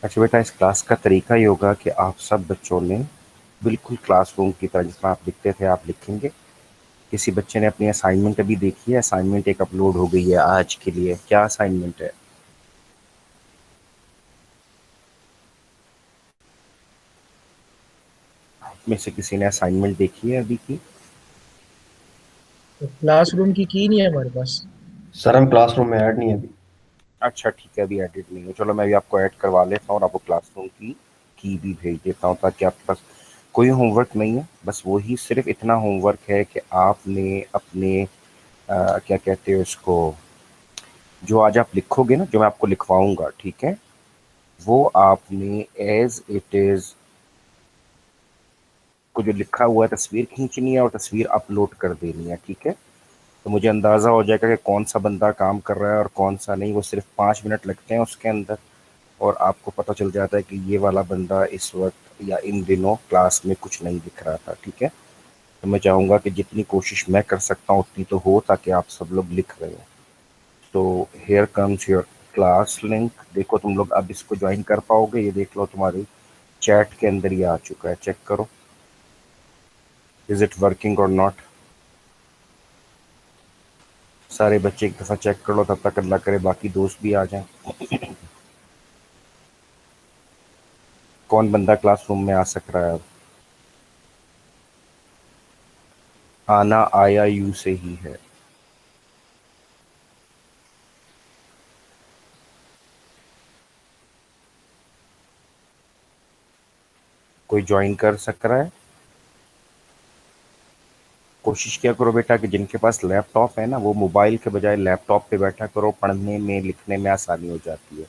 अच्छा बेटा, इस क्लास का तरीका ये होगा कि आप सब बच्चों ने बिल्कुल क्लासरूम की तरह जिसमें आप लिखते थे आप लिखेंगे। किसी बच्चे ने अपनी असाइनमेंट अभी देखी है? असाइनमेंट एक अपलोड हो गई है आज के लिए। क्या असाइनमेंट है? आप में से किसी ने असाइनमेंट देखी है अभी की? तो क्लासरूम की नहीं है हमारे पास। सर हम क्लासरूम में ऐड नहीं है अभी। अच्छा ठीक है, अभी एडिट नहीं है। चलो मैं अभी आपको ऐड करवा लेता हूँ और आपको क्लासरूम की भी भेज देता हूँ ताकि आपके पास कोई होमवर्क नहीं है। बस वही सिर्फ इतना होमवर्क है कि आपने अपने क्या कहते हैं उसको, जो आज आप लिखोगे ना, जो मैं आपको लिखवाऊंगा, ठीक है, वो आपने एज इट इज को जो लिखा हुआ है तस्वीर खींचनी है और तस्वीर अपलोड कर देनी है, ठीक है। तो मुझे अंदाज़ा हो जाएगा कि कौन सा बंदा काम कर रहा है और कौन सा नहीं। वो सिर्फ 5 मिनट लगते हैं उसके अंदर, और आपको पता चल जाता है कि ये वाला बंदा इस वक्त या इन दिनों क्लास में कुछ नहीं दिख रहा था, ठीक है। तो मैं चाहूँगा कि जितनी कोशिश मैं कर सकता हूँ उतनी तो हो, ताकि आप सब लोग लिख रहे हो। तो here comes your class link. देखो तुम लोग अब इसको ज्वाइन कर पाओगे? ये देख लो तुम्हारी चैट के अंदर ये आ चुका है, चेक करो इज इट वर्किंग और नॉट। सारे बच्चे एक दफ़ा चेक कर लो, तब तक अल्लाह करे बाकी दोस्त भी आ जाएं। कौन बंदा क्लासरूम में आ सक रहा है अब? आना आया यू से ही है। कोई ज्वाइन कर सक रहा है? कोशिश किया करो बेटा कि जिनके पास लैपटॉप है ना, वो मोबाइल के बजाय लैपटॉप पे बैठा करो, पढ़ने में लिखने में आसानी हो जाती है।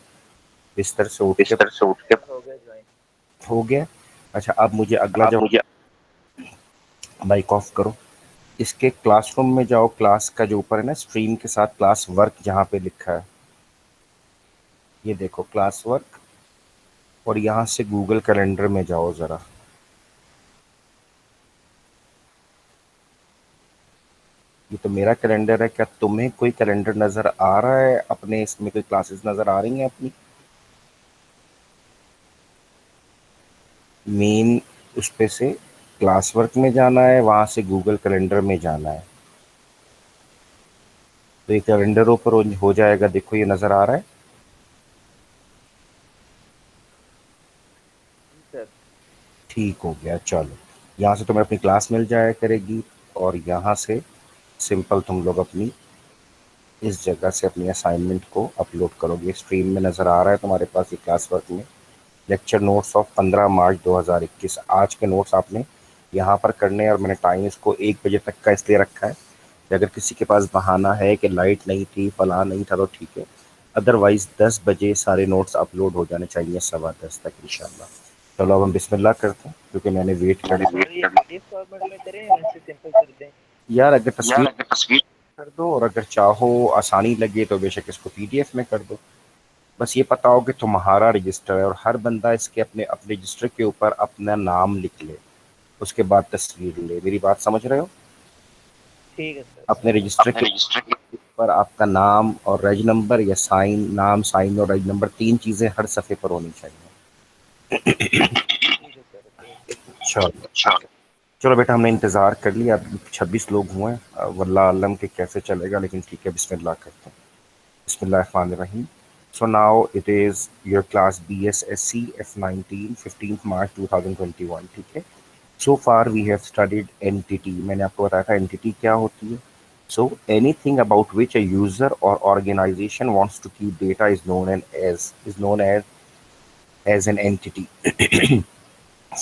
बिस्तर से उठ के बिस्तर से उठ के हो गया ज्वाइन। हो गया। अच्छा अब मुझे अगला आप जब मुझे माइक ऑफ करो, इसके क्लासरूम में जाओ। क्लास का जो ऊपर है ना स्ट्रीम के साथ क्लास वर्क जहाँ पे लिखा है, ये देखो क्लास वर्क। और यहाँ से गूगल कैलेंडर में जाओ ज़रा। ये तो मेरा कैलेंडर है, क्या तुम्हें कोई कैलेंडर नज़र आ रहा है अपने? इसमें कोई क्लासेस नज़र आ रही हैं अपनी? मेन उस पे से क्लास वर्क में जाना है, वहाँ से गूगल कैलेंडर में जाना है। तो ये कैलेंडर ऊपर हो जाएगा, देखो ये नज़र आ रहा है। सर। ठीक हो गया, चलो। यहाँ से तुम्हें अपनी क्लास मिल जाया करेगी, और यहाँ से सिंपल तुम लोग अपनी इस जगह से अपनी असाइनमेंट को अपलोड करोगे। स्ट्रीम में नज़र आ रहा है तुम्हारे पास ये क्लास वर्क में लेक्चर नोट्स ऑफ 15 मार्च 2021। आज के नोट्स आपने यहाँ पर करने हैं, और मैंने टाइम इसको 1 बजे तक का इसलिए रखा है कि अगर किसी के पास बहाना है कि लाइट नहीं थी फला नहीं था तो ठीक है, अदरवाइज 10 बजे सारे नोट्स अपलोड हो जाने चाहिए, 10:15 तक इंशाल्लाह। चलो अब हम बिस्मिल्लाह करते हैं क्योंकि मैंने वेट कर लिया। सर ये पीडीएफ फॉर्मेट में करें या वैसे सिंपल कर दें। यार अगर यार तस्वीर अगर तस्वीर कर दो, और अगर चाहो आसानी लगे तो बेशक इसको पीडीएफ में कर दो। बस ये पता हो कि तुम्हारा रजिस्टर है, और हर बंदा इसके अपने अपने रजिस्टर के ऊपर अपना नाम लिख ले, उसके बाद तस्वीर ले। मेरी बात समझ रहे हो? ठीक है सर। अपने रजिस्टर अपने के रजिस्टर की ऊपर आपका नाम और रज नंबर, या साइन, नाम साइन और रज नंबर, 3 चीज़ें हर सफ़े पर होनी चाहिए। ठीक है सर। ओके। चलो अच्छा। चलो बेटा, हमने इंतज़ार कर लिया। अब 26 लोग हुए हैं, वल्लाह आलम के कैसे चलेगा, लेकिन ठीक है बिस्मिल्लाह करते हैं। बिस्मिल्लाहिर्रहमानिर्रहीम। So now it is your class BSSC F19 15th March 2021, ठीक है। So far we have studied entity। मैंने आपको बताया था entity क्या होती है। So anything about which a user or organization wants to keep data is known as an entity।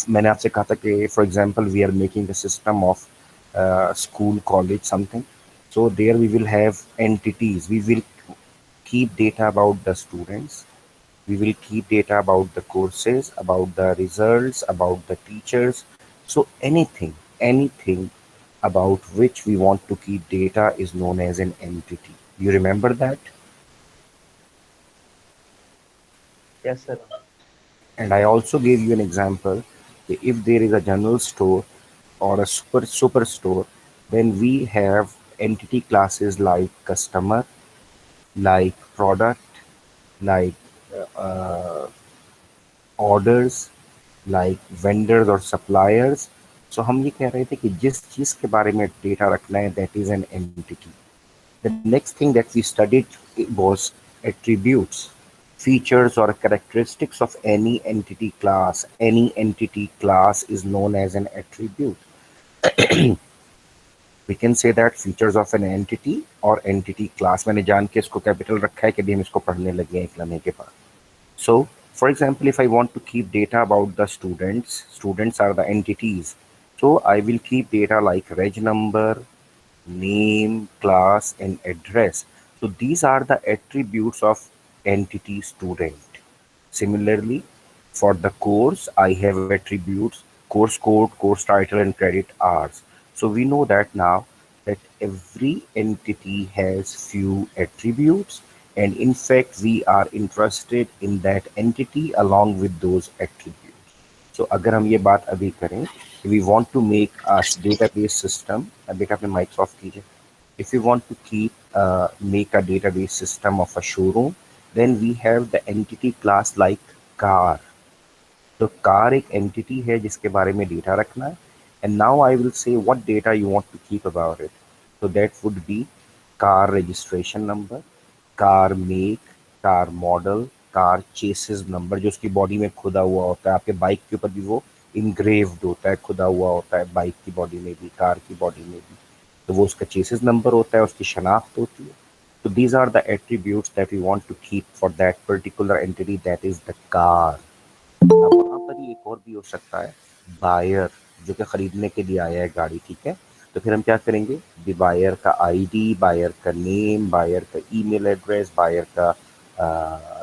मैंने आपसे कहा था कि for example we are making a system of school college something, so there we will have entities. We will keep data about the students, we will keep data about the courses, about the results, about the teachers. So anything about which we want to keep data is known as an entity. You remember that? Yes sir. And I also gave you an example that if there is a general store or a superstore, then we have entity classes like customer, like product, like orders, like vendors or suppliers. So हम ये कह रहे थे कि जिस चीज के बारे में डेटा रखना है, that is an entity. The next thing that we studied was attributes, features or characteristics of any entity class. Any entity class is known as an attribute. We can say that features of an entity or entity class. मैंने जान के इसको capital रखा है कि अभी हम इसको पढ़ने लगे हैं एक लम्हे के बाद. So, for example, if I want to keep data about the students are the entities. So I will keep data like reg number, name, class, and address. So these are the attributes of entity student. Similarly, for the course, I have attributes course code, course title, and credit hours. So we know that now that every entity has few attributes, and in fact we are interested in that entity along with those attributes. So अगर हम ये बात अभी करें, we want to make a database system. बेटा अपने mics off कीजिए. If we want to make a database system of a showroom, then we have the entity class like car. तो कार एक entity है जिसके बारे में डेटा रखना है. And now I will say what data you want to keep about it. So that would be car registration number, car make, car model, car chasis number जो उसकी बॉडी में खुदा हुआ होता है. आपके बाइक के ऊपर भी वो engraved होता है, खुदा हुआ होता है, बाइक की बॉडी में भी, कार की बॉडी में भी. तो वो उसका chasis number होता है, उसकी शनाख्त होती है. So these are the attributes that we want to keep for that particular entity, that is the car. अब वहाँ पर ही एक और भी हो सकता है, बायर, जो कि खरीदने के लिए आया है गाड़ी, ठीक है. तो फिर हम क्या करेंगे, बायर का आईडी, बायर का नेम, बायर का ईमेल एड्रेस, बायर का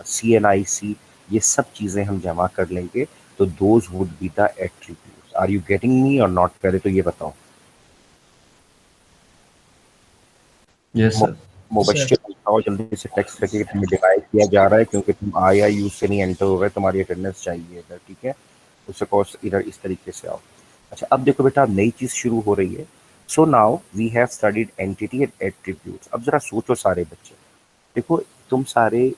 CNIC, ये सब चीज़ें हम जमा कर लेंगे. तो those would be the attributes. Are you getting me और नॉट? पहले तो ये बताओ. Yes sir. मुबश्शिर बताओ जल्दी से टेक्स्ट करके कि तुम्हें डिवाइड किया जा रहा है क्योंकि तुम आया यूज से नहीं एंटर हो रहे, तुम्हारी अटेंडेंस चाहिए इधर, ठीक है. उससे कोर्स इधर इस तरीके से आओ. अच्छा, अब देखो बेटा, अब नई चीज शुरू हो रही है. So now we have studied entity and attributes. अब जरा सोचो सारे बच्चे, देखो तुम सारे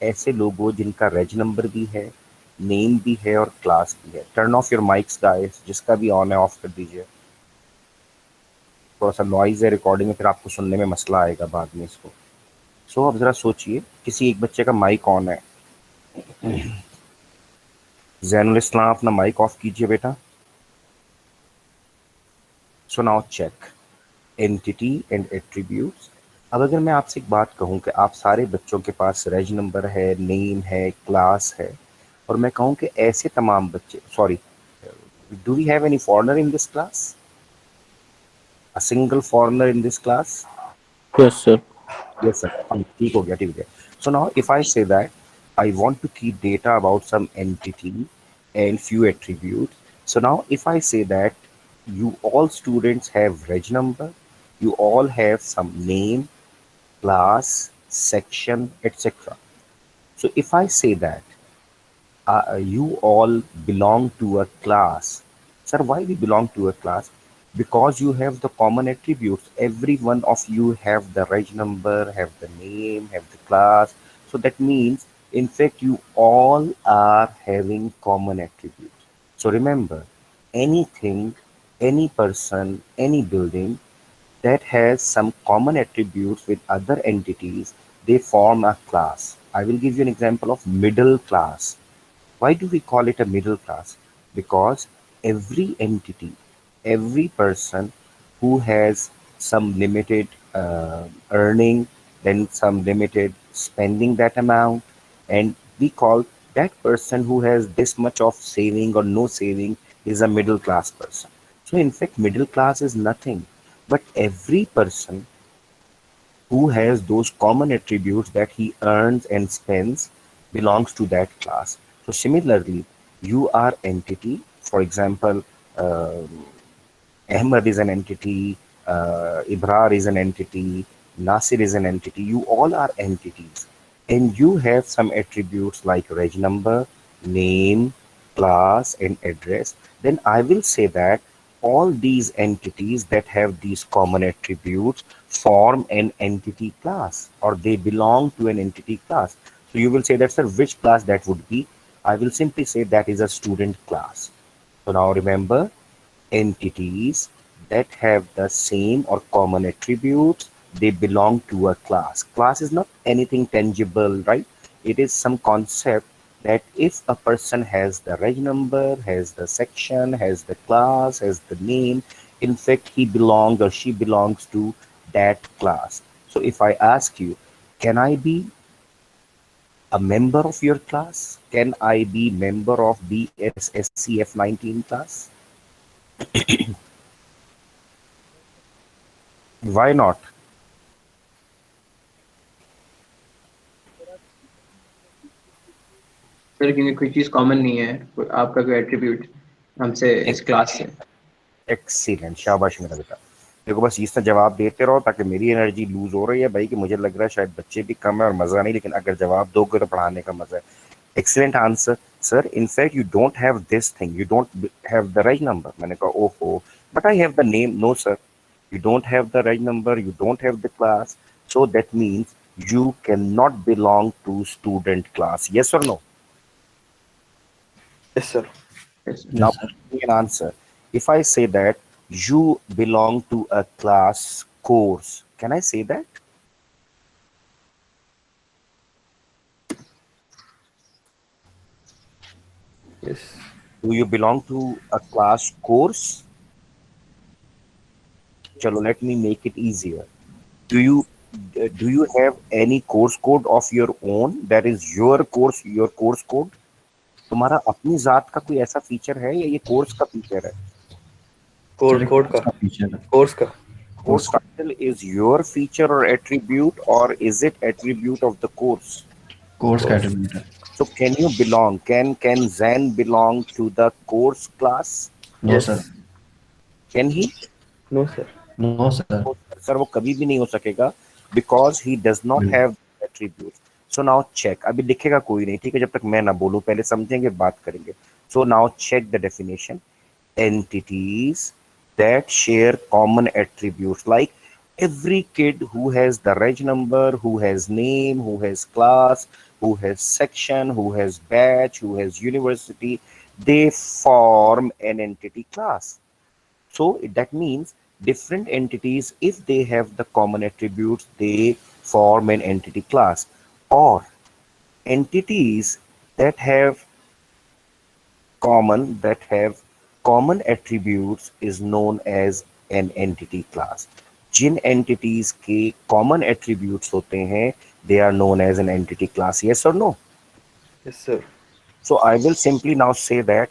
ऐसे लोग हो जिनका रेज नंबर भी है, नेम भी है और क्लास भी है. Turn off your mics guys, जिसका भी ऑन है ऑफ कर दीजिए. थोड़ा सा नॉइज है रिकॉर्डिंग में, फिर आपको सुनने में मसला आएगा बाद में इसको. सो अब जरा सोचिए, किसी एक बच्चे का माइक ऑन है. जैनुल इस्लाम, अपना माइक ऑफ कीजिए बेटा. So now check entity and attributes. अब अगर मैं आपसे एक बात कहूं कि आप सारे बच्चों के पास रेज नंबर है, नेम है, क्लास है, और मैं कहूं कि ऐसे तमाम बच्चे, sorry, do we have any foreigner in this class? A single foreigner in this class? Yes, sir. Yes, sir. ठीक हो गया, ठीक हो गया. So now if I say that I want to keep data about some entity and few attributes. So now if I say that you all students have reg number, you all have some name, class, section, etc. So if I say that you all belong to a class. Sir, why we belong to a class? Because you have the common attributes. Every one of you have the reg number, have the name, have the class. So that means, in fact, you all are having common attributes. So remember, anything, any person, any building that has some common attributes with other entities, they form a class. I will give you an example of middle class. Why do we call it a middle class? Because every entity, every person who has some limited earning, then some limited spending that amount, and we call that person who has this much of saving or no saving is a middle class person. So in fact, middle class is nothing but every person who has those common attributes that he earns and spends belongs to that class. So similarly, you are entity. For example, Ahmad is an entity, Ibrar is an entity, Nasir is an entity. You all are entities. And you have some attributes like reg number, name, class, and address. Then I will say that all these entities that have these common attributes form an entity class, or they belong to an entity class. So you will say that, sir, which class that would be? I will simply say that is a student class. So now remember, entities that have the same or common attributes, they belong to a class. Class is not anything tangible, right? It is some concept that if a person has the reg number, has the section, has the class, has the name, in fact, he belongs or she belongs to that class. So if I ask you, can I be a member of your class? Can I be member of BSSCF 19 class? Why not? Sir क्योंकि कोई चीज common नहीं है, आपका कोई attribute हमसे इस class से। एक्सीलेंट, शाबाश मेरा बेटा। देखो बस इसका जवाब देते रहो ताकि मेरी एनर्जी लूज हो रही है भाई, कि मुझे लग रहा है शायद बच्चे भी कम है और मजा नहीं, लेकिन अगर जवाब दोगे तो पढ़ाने का मजा है। Excellent answer sir. In fact you don't have this thing, you don't have the right number. मैंने कहा ओहो, but I have the name. No sir, you don't have the right number, you don't have the class, so that means you cannot belong to student class. Yes or no? Yes, sir. Yes, Now sir. give me an answer. If I say that you belong to a class course, can I say that? Yes. Do you belong to a class course? Chalo, let me make it easier. Do you have any course code of your own? That is your course code. तुम्हारा अपनी जात का कोई ऐसा feature है या ये course का फीचर है? Code का फीचर है। course का Course title is your feature or attribute, or is it attribute of the course? Course का एट्रीब्यूट है। So can you belong? Can Zan belong to the course class? No Yes. Sir, Can he? No, sir. No sir. Sir वो कभी भी नहीं हो सकेगा, because he does not Hmm. have attributes. So now check. अभी लिखेगा कोई नहीं, ठीक है, जब तक मैं ना बोलूं, पहले समझेंगे बात करेंगे. So now check the definition. Entities that share common attributes, like every kid who has the reg number, who has name, who has class, who has section, who has batch, who has university, they form an entity class. So that means different entities, if they have the common attributes, they form an entity class. Or entities that have common attributes is known as an entity class. Jin entities के common attributes होते हैं, they are known as an entity class. Yes or no? Yes, sir. So I will simply now say that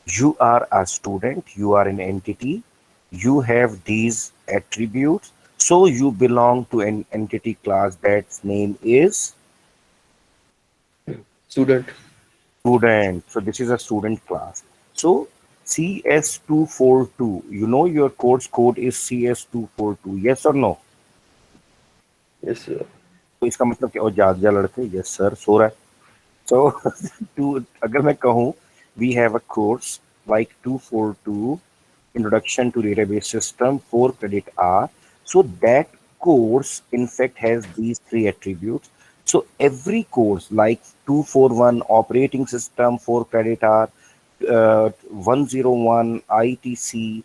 you are a student, you are an entity, you have these attributes, so you belong to an entity class that's name is Student. student. So this is a student class. So CS242, you know your course code is CS242. Yes or no? Yes, sir. तो इसका मतलब क्या? और जाग जा लड़के, yes sir, सो रहा है. So अगर मैं कहूँ we have a course like 242 Introduction to Database System, 4 credit hour. So that course in fact has these three attributes. So every course like 241 Operating System, 4 credit hour, 101 ITC,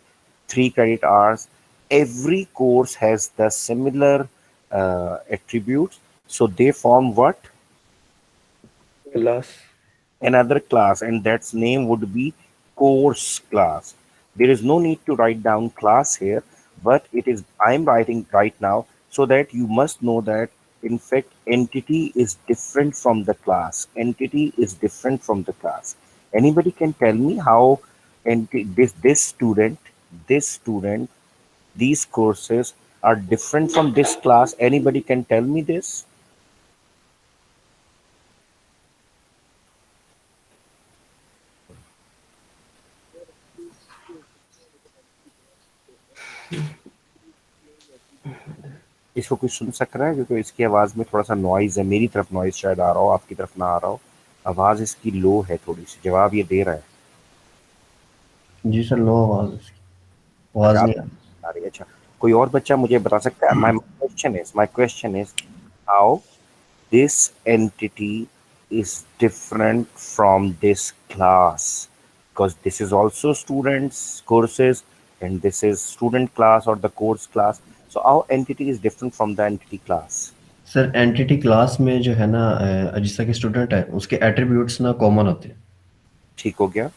3 credit hours, every course has the similar attributes. So they form what? Class. Another class, and that's name would be course class. There is no need to write down class here, but it is I'm writing right now so that you must know that in fact entity is different from the class. Entity is different from the class. Anybody can tell me how this student, these courses are different from this class? Anybody can tell me this? इसको कुछ सुन सक रहा है? क्योंकि इसकी आवाज में थोड़ा सा नॉइज है, मेरी तरफ नॉइज शायद आ रहा हो, आपकी तरफ ना आ रहा हो. आवाज इसकी लो है थोड़ी सी. जवाब ये दे रहा है. जी सर, लो आवाज उसकी। आवाज नहीं आ रही। आ रही है? अच्छा, कोई और बच्चा मुझे बता सकता है? My question is how this entity is different from this class, because this is also students courses and this is student class or the course class. So our entity is different from the entity class. Sir entity class में जो है ना जिस तरह के student है उसके attributes ना कॉमन होते हैं, ठीक हो गया?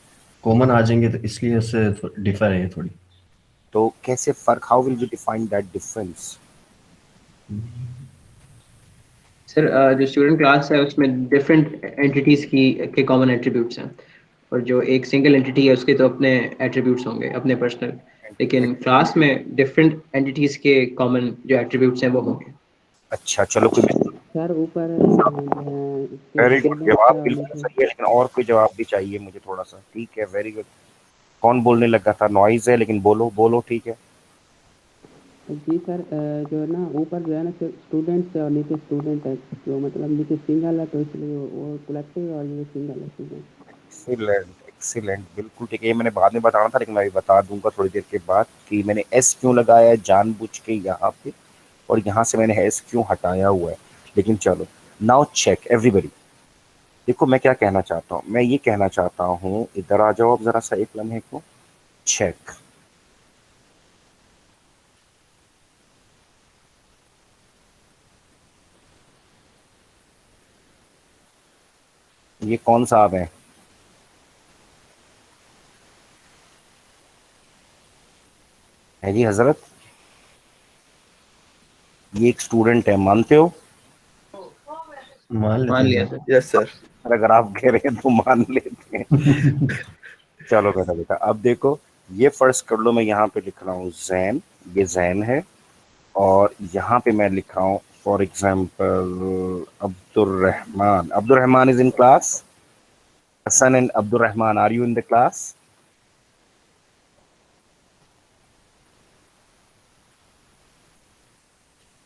कॉमन आ जाएंगे तो इसलिए उससे डिफर है ये थोड़ी। तो कैसे फर्क, how will you define that difference? Sir जो स्टूडेंट क्लास है उसमें डिफरेंट एंटिटीज की के कॉमन एट्रीब्यूट्स हैं, और जो एक सिंगल एंटिटी है उसके तो अपने एट्रीब्यूट्स होंगे अपने पर्सनल, लेकिन क्लास में डिफरेंट एंटिटीज के कॉमन जो एट्रीब्यूट्स हैं वो होंगे। अच्छा चलो, कोई सर ऊपर जो है इसके वेरी गुड, students जवाब का बिल्कुल मुझे सही है, लेकिन और कोई जवाब भी चाहिए मुझे थोड़ा सा। ठीक है, वेरी गुड। कौन बोलने लगा था? नॉइज है, लेकिन बोलो बोलो, ठीक है। जी सर जो है ना ऊपर जो है ना स्टूडेंट्स है और नीचे स्टूडेंट है, जो मतलब नीचे सिंगल है तो इसलिए वो कलेक्टिव और ये सिंगल है स्टूडेंट। एक्सीलेंट एक्सीलेंट, बिल्कुल ठीक है। ये मैंने बाद में बताना था, लेकिन मैं भी बता दूंगा थोड़ी देर के बाद कि मैंने एस क्यों लगाया है जानबूझ के यहाँ पे, और यहाँ से मैंने एस क्यों हटाया हुआ है। लेकिन चलो, नाउ चेक एवरीबडी। देखो मैं क्या कहना चाहता हूँ, मैं ये कहना चाहता हूँ, इधर आ जाओ अब जरा सा एक लम्हे को। चेक, ये कौन साहब है? जी हजरत, ये एक स्टूडेंट है, मानते हो? मान लेते मान हैं लिया सर। सर। Yes sir. अगर आप कह रहे हैं तो मान लेते हैं। चलो बेटा बेटा, अब देखो, ये फर्ज कर लो मैं यहाँ पे लिख रहा हूँ जैन, ये जैन है, और यहाँ पे मैं लिख रहा हूँ for example Abdul Rahman is in class. Hasan and Abdul Rahman, are you in the class?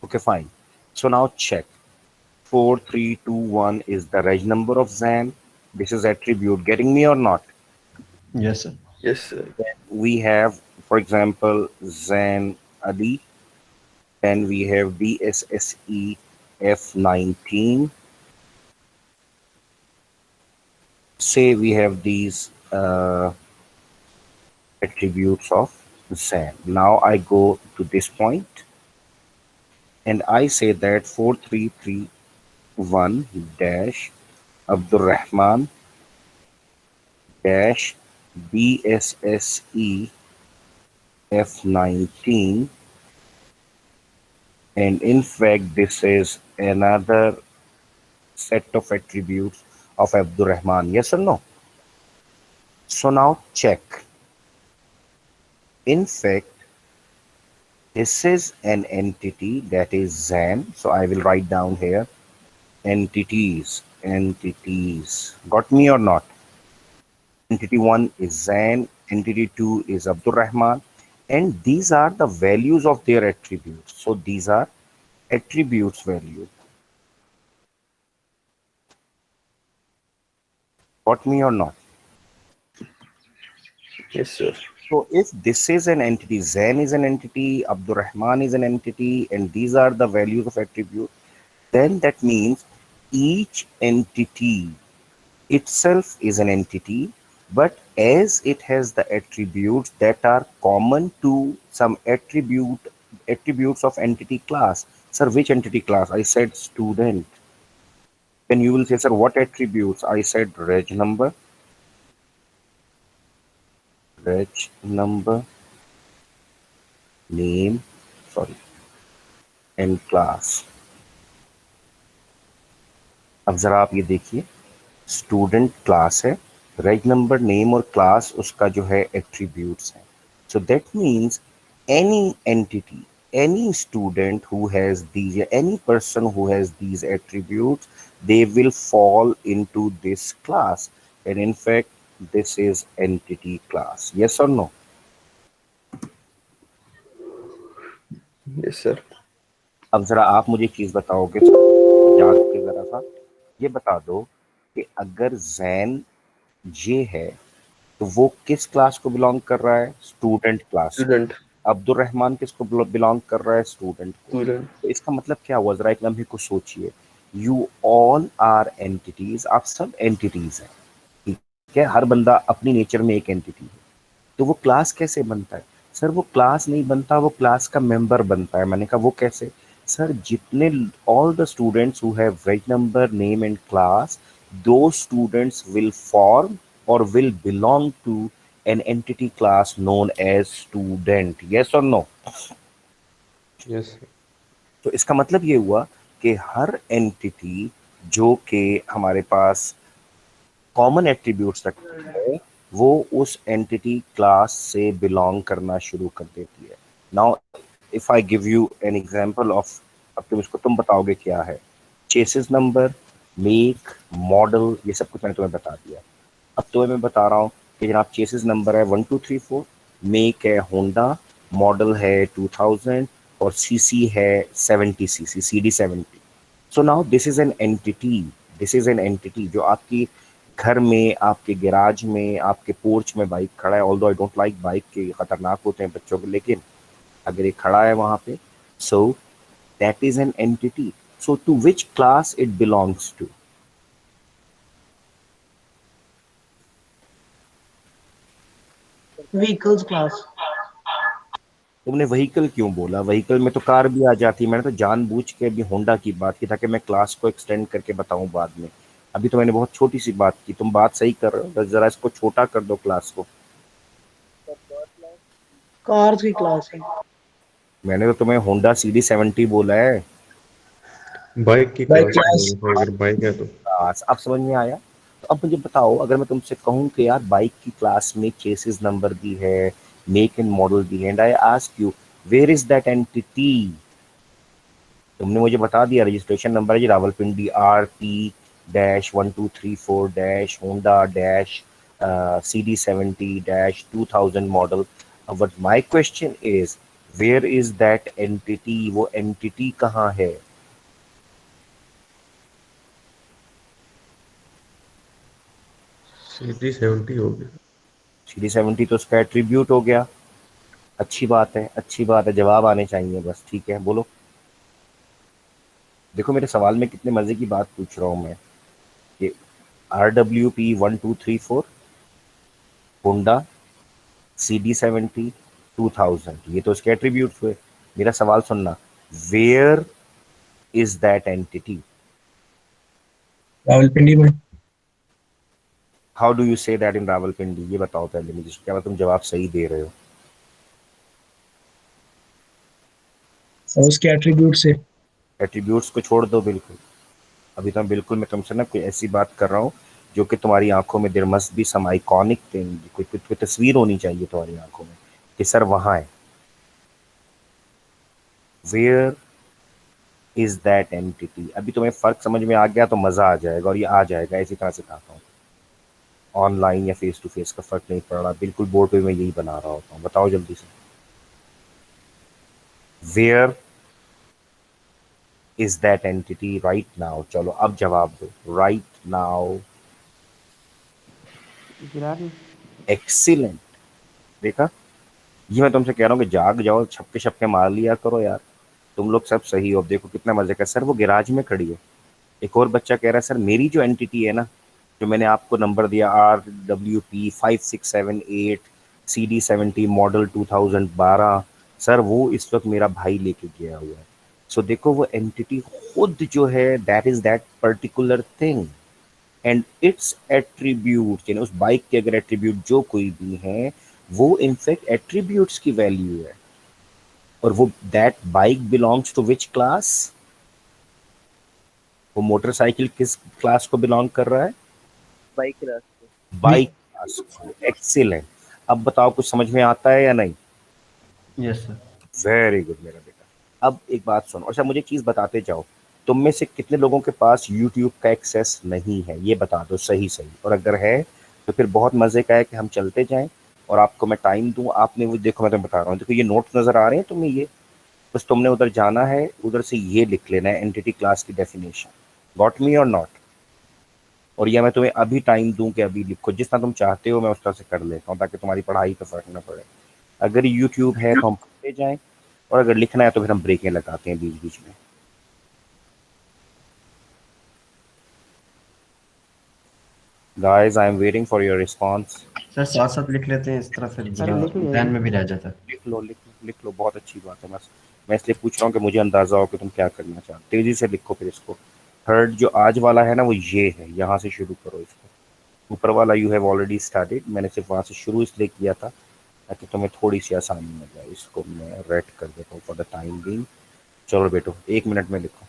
Okay, fine. So now check. 4321 is the reg number of Zan. This is attribute. Getting me or not? Yes sir. Yes sir. Then we have, for example, Zan Ali. Then we have DSSE F19. Say we have these attributes of Zan. Now I go to this point and I say that 4331 dash Abdul Rahman dash BSSE F19, and in fact this is another set of attributes of Abdur Rahman. Yes or no? So now check. In fact, this is an entity that is Zan. So I will write down here entities. Got me or not? Entity 1 is Zain, entity 2 is Abdur Rahman, and these are the values of their attributes. So these are attributes value. Got me or not? Yes, sir. So if this is an entity, Zain is an entity, Abdur Rahman is an entity, and these are the values of attribute, then that means each entity itself is an entity, but as it has the attributes that are common to some attributes of entity class. Sir, which entity class? I said student. Then you will say, sir, what attributes? I said reg number, name, and class. अब जरा आप ये देखिए, student class है, रेग number, name और class उसका जो है एट्रीब्यूट्स हैं. So that means any entity, any student who has these, any person who has these attributes, they will fall into this class, and in fact this is entity class. Yes or no? Yes, sir. अब जरा आप मुझे एक चीज बताओगे, याद के जरा सा ये बता दो कि अगर जैन ये है तो वो किस क्लास को बिलोंग कर रहा है? Student class. Student Abdul Rahman किसको बिलोंग कर रहा है? स्टूडेंट को। स्टूडेंट तो इसका मतलब क्या हुआ? जरा एक लम्हे को सोचिए। यू ऑल आर एंटिटीज, आप सब एंटिटीज हैं, ठीक है? हर बंदा अपनी नेचर में एक एंटिटी है। तो वो क्लास कैसे बनता है? सर वो क्लास नहीं बनता, वो क्लास का मेंबर बनता है। मैंने कहा वो कैसे? सर जितने all the students who have right number, name and class, दो students will form or will belong to an entity class known as student. Yes or no? Yes तो इसका मतलब ये हुआ कि हर एंटिटी जो कि हमारे पास कॉमन एट्रीब्यूट्स रखती है, वो उस एंटिटी क्लास से बिलोंग करना शुरू कर देती है। Now if I give you an example of, अब तुम बताओगे क्या है। चेसिस नंबर, मेक, मॉडल, ये सब कुछ मैंने तुम्हें बता दिया। अब तो मैं बता रहा हूँ कि जनाब चेसिस नंबर है 1234, मेक है होंडा, मॉडल है 2000 और सीसी है 70 CC, CD70। So now this is an entity, this is an entity जो आपकी घर में, आपके गैराज में, आपके पोर्च में बाइक खड़ा है। Although I don't like bike के, खतरनाक होते हैं बच्चों के, लेकिन अगर ये खड़ा है वहां पे, so that is an entity. So to which class it belongs to? Vehicles class. तुमने व्हीकल क्यों बोला? व्हीकल में तो कार भी आ जाती है। मैंने तो जानबूझ के अभी होंडा की बात की ताकि मैं क्लास को एक्सटेंड करके बताऊं बाद में। अभी तो मैंने बहुत छोटी सी बात की। तुम बात सही कर रहे हो, बस जरा इसको छोटा कर दो क्लास को। कार्स की क्लास है। मैंने तो तुम्हें होंडा CD70 बोला है। बाइक की बाइक क्लास क्लास। में अगर बाइक है तो क्लास अब समझ में आया? तो अब मुझे बताओ, अगर मैं तुमसे कहूं कि यार बाइक की क्लास में चेसिस नंबर दी है, मेक एंड मॉडल दी है, and I ask you where is that entity? तुमने मुझे बता दिया रजिस्ट्रेशन नंबर है जी Rawalpindi RP-1234- Honda dash CD70-2000 model. But my question is where is that entity? वो एंटिटी कहाँ है? CD70 हो गया। CD70 तो उसका एट्रीब्यूट हो गया। अच्छी बात है, अच्छी बात है, जवाब आने चाहिए बस। ठीक है, बोलो। देखो मेरे सवाल में कितने मजे की बात पूछ रहा हूँ मैं कि RWP-1234 होंडा CD70-2000, ये तो उसके एट्रीब्यूट हुए। मेरा सवाल सुनना, where is that entity? Rawalpindi में। How do you say that in Rawalpindi? ये बताओ पहले मुझे, क्या तुम जवाब सही दे रहे हो? और उसके एट्रीब्यूट से। एट्रीब्यूट्स को छोड़ दो बिल्कुल। अभी तो मैं तुमसे ना कोई ऐसी बात कर रहा हूँ जो कि तुम्हारी आंखों में there must be some iconic thing, कोई तस्वीर होनी चाहिए तुम्हारी आंखों में कि सर वहां है। Where is that entity? अभी तुम्हें फर्क समझ में आ गया तो मजा आ जाएगा, और ये आ जाएगा ऐसी तरह से कहता हूँ। ऑनलाइन या फेस टू फेस का फर्क नहीं पड़ रहा, बिल्कुल बोर्ड पे मैं यही बना रहा होता हूँ। बताओ जल्दी से, where is that entity right now? चलो अब जवाब दो राइट नाउ। गिराज में। एक्सीलेंट। देखा, ये मैं तुमसे कह रहा हूँ कि जाग जाओ, छक्के छक्के मार लिया करो यार। तुम लोग सब सही हो। देखो कितना मजे का। सर वो गैराज में खड़ी है। एक और बच्चा कह रहा है सर मेरी जो एंटिटी है ना, जो मैंने आपको नंबर दिया RWP-5678 CD70 मॉडल 2012, सर वो इस वक्त मेरा भाई लेके गया हुआ है। सो देखो वो एंटिटी खुद जो है, that is that particular thing and it's attribute, यानी उस बाइक के अगर एट्रीब्यूट जो कोई भी है, वो इनफैक्ट एट्रीब्यूट्स की वैल्यू है। और वो that bike belongs to which class? वो मोटरसाइकिल किस क्लास को बिलोंग कर रहा है? बाइक क्लास को। बाइक क्लास को। एक्सीलेंट। अब बताओ कुछ समझ में आता है या नहीं? Yes sir. वेरी गुड मेरा बेटा। अब एक बात सुनो, अच्छा मुझे चीज बताते जाओ, तुम में से कितने लोगों के पास यूट्यूब का एक्सेस नहीं है? ये बता दो सही सही। और अगर है तो फिर बहुत मजे का है कि हम चलते जाएं और आपको मैं टाइम दूं। आपने वो देखो, मैं तुम्हें बता रहा हूँ, देखो ये नोट्स नजर आ रहे हैं तुम्हें, ये बस तुमने उधर जाना है, उधर से ये लिख लेना है एंटिटी क्लास की डेफिनेशन। गॉट मी और नॉट? और या मैं तुम्हें अभी टाइम दूं कि अभी लिखो, जिस तरह तुम चाहते हो मैं उस तरह से कर लेता हूँ ताकि तुम्हारी पढ़ाई पर फर्क ना पड़े। अगर यूट्यूब है तो हम पढ़ते जाएं, और अगर लिखना है तो फिर हम ब्रेकें लगाते हैं बीच बीच में। Guys I am waiting for your response. Sir साथ साथ लिख लेते हैं, इस तरह फिर सर जरा लिख लिया ध्यान जी। में भी रह जाता है। लिख लो, बहुत अच्छी बात है। मैं इसलिए पूछ रहा हूँ कि मुझे अंदाजा हो कि तुम क्या करना चाहते हो। तेजी से लिखो फिर इसको। थर्ड जो आज वाला है ना वो ये है, यहाँ से शुरू करो इसको। ऊपर वाला यू हैव ऑलरेडी स्टार्टेड, मैंने सिर्फ वहां से शुरू इसलिए किया था ताकि तुम्हें थोड़ी सी आसानी मिल जाए। इसको मैं रेड कर देता हूँ फॉर द टाइम बीइंग। चलो बेटो 1 मिनट में लिखो।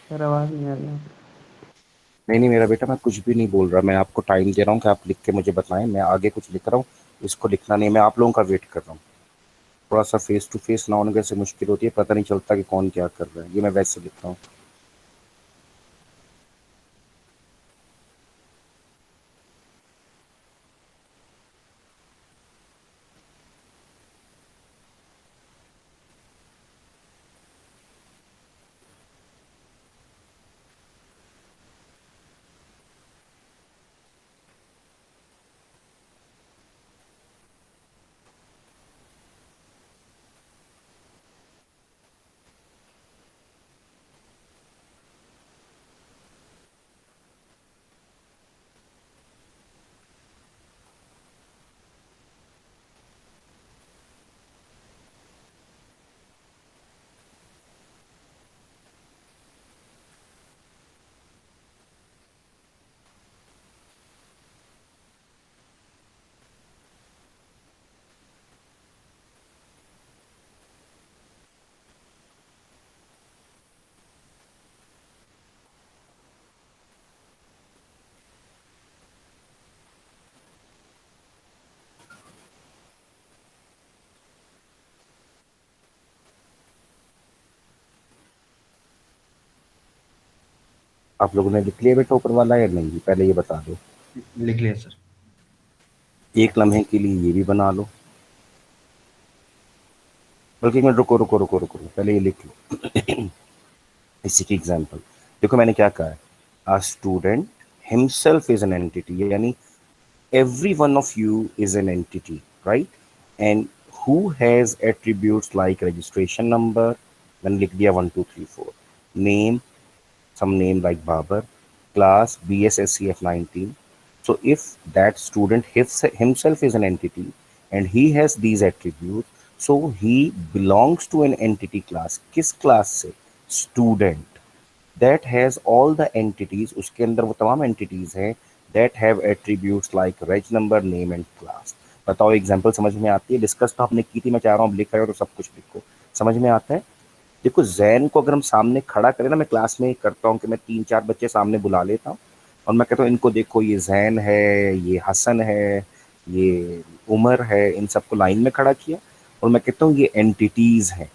सर आवाज़ नहीं आ रही है। नहीं नहीं मेरा बेटा, मैं कुछ भी नहीं बोल रहा। मैं आपको टाइम दे रहा हूँ कि आप लिख के मुझे बताएं। मैं आगे कुछ लिख रहा हूँ, इसको लिखना नहीं। मैं आप लोगों का वेट कर रहा हूँ। थोड़ा सा फेस टू फेस ना होने से मुश्किल होती है, पता नहीं चलता कि कौन क्या कर रहा है। ये मैं वैसे लिख रहा हूँ। आप लोगों ने लिख लिया बेटा ऊपर वाला या नहीं, पहले ये बता दो। लिख लिया सर। एक लम्हे के लिए ये भी बना लो। बल्कि एक मिनट, रुको रुको रुको रुको, पहले ये लिख लो। इसी की एग्जाम्पल देखो, मैंने क्या कहा है। A student himself is an entity, यानी every one of you is an entity, right? And who has attributes like registration number, then लिख दिया 1 2 3 4, name, some name like Babar, class BSSCF 19. So if that student himself is an entity and he has these attributes, so he belongs to an entity class. किस class से? Student. That has all the entities, उसके अंदर वो तमाम entities हैं that have attributes like reg number, name and class. बताओ example समझ में आती है? डिस्कस तो आपने की थी, मैं चाह रहा हूँ लिख रहे हो तो सब कुछ लिखो। समझ में आता है? देखो जैन को अगर हम सामने खड़ा करें ना, मैं क्लास में करता हूँ कि मैं 3 4 बच्चे सामने बुला लेता हूँ और मैं कहता हूँ इनको देखो, ये जैन है, ये हसन है, ये उमर है, इन सबको लाइन में खड़ा किया और मैं कहता हूँ ये एंटिटीज हैं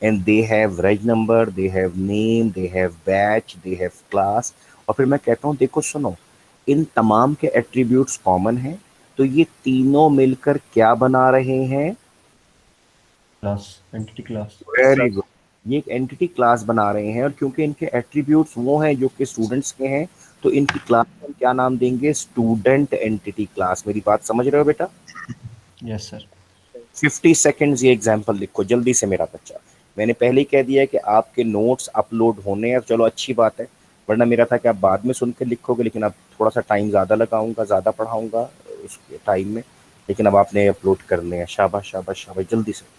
and they have reg number, they have name, they have batch, they have class। और फिर मैं कहता हूँ देखो सुनो, इन तमाम के एट्रीब्यूट्स कॉमन हैं, तो ये तीनों मिलकर क्या बना रहे हैं? Class, entity class. Very good. ये एक एंटिटी क्लास बना रहे हैं, और क्योंकि इनके एट्रीब्यूट्स वो हैं जो कि स्टूडेंट्स के हैं, तो इनकी क्लास को हम क्या नाम देंगे? Student entity class. मेरी बात समझ रहे हो बेटा? Yes sir. 50 सेकेंड्स ये एग्जाम्पल लिखो जल्दी से मेरा बच्चा। मैंने पहले ही कह दिया है कि आपके नोट्स अपलोड होने हैं, चलो अच्छी बात है, वरना मेरा था कि आप बाद में सुन के लिखोगे, लेकिन अब थोड़ा सा टाइम ज़्यादा लगाऊंगा, ज़्यादा पढ़ाऊंगा उस टाइम में, लेकिन अब आपने अपलोड करने हैं। शाबाश शाबाश शाबाश, जल्दी से।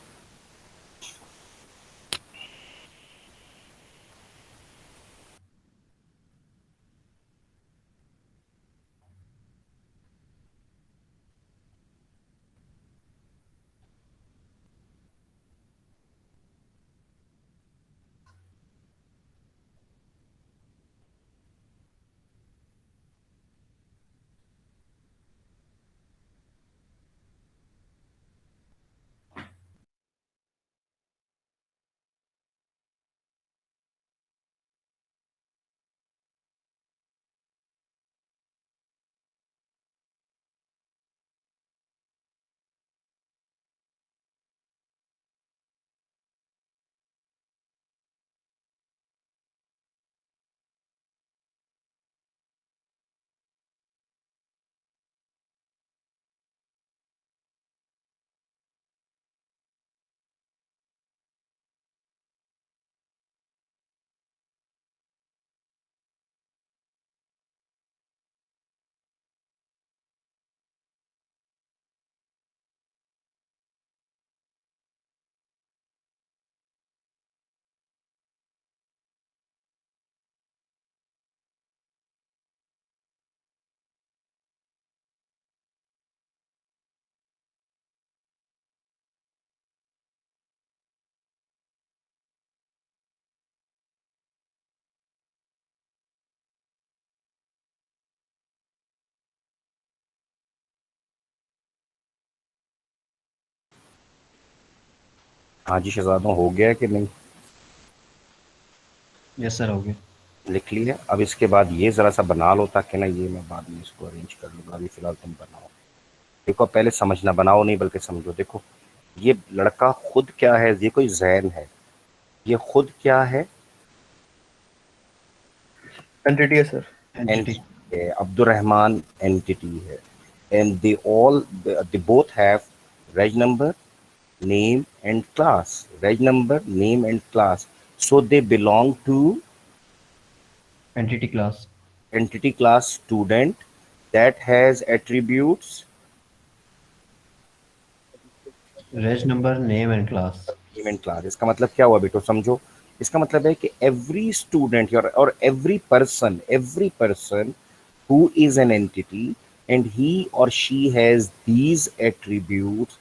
हाँ जी शहजादा, हो गया कि नहीं? यस सर, हो गया। लिख लिया। अब इसके बाद ये ज़रा सा बना लो, ताकि ना ये मैं बाद में इसको अरेंज कर लूँगा। अभी फ़िलहाल तुम बनाओ। देखो पहले समझना, बनाओ नहीं बल्कि समझो। देखो ये लड़का खुद क्या है? ये कोई जैन है। ये खुद क्या है? एंटिटी है सर। एंटिटी। अब्दुलरहमान एंटिटी है। And they both have reg number, name and class. Reg number, name and class. So they belong to entity class. entity class student that has attributes reg number, name and class. name and class। इसका मतलब क्या हुआ बेटो? समझो। इसका मतलब है कि every student or every person who is an entity and he or she has these attributes,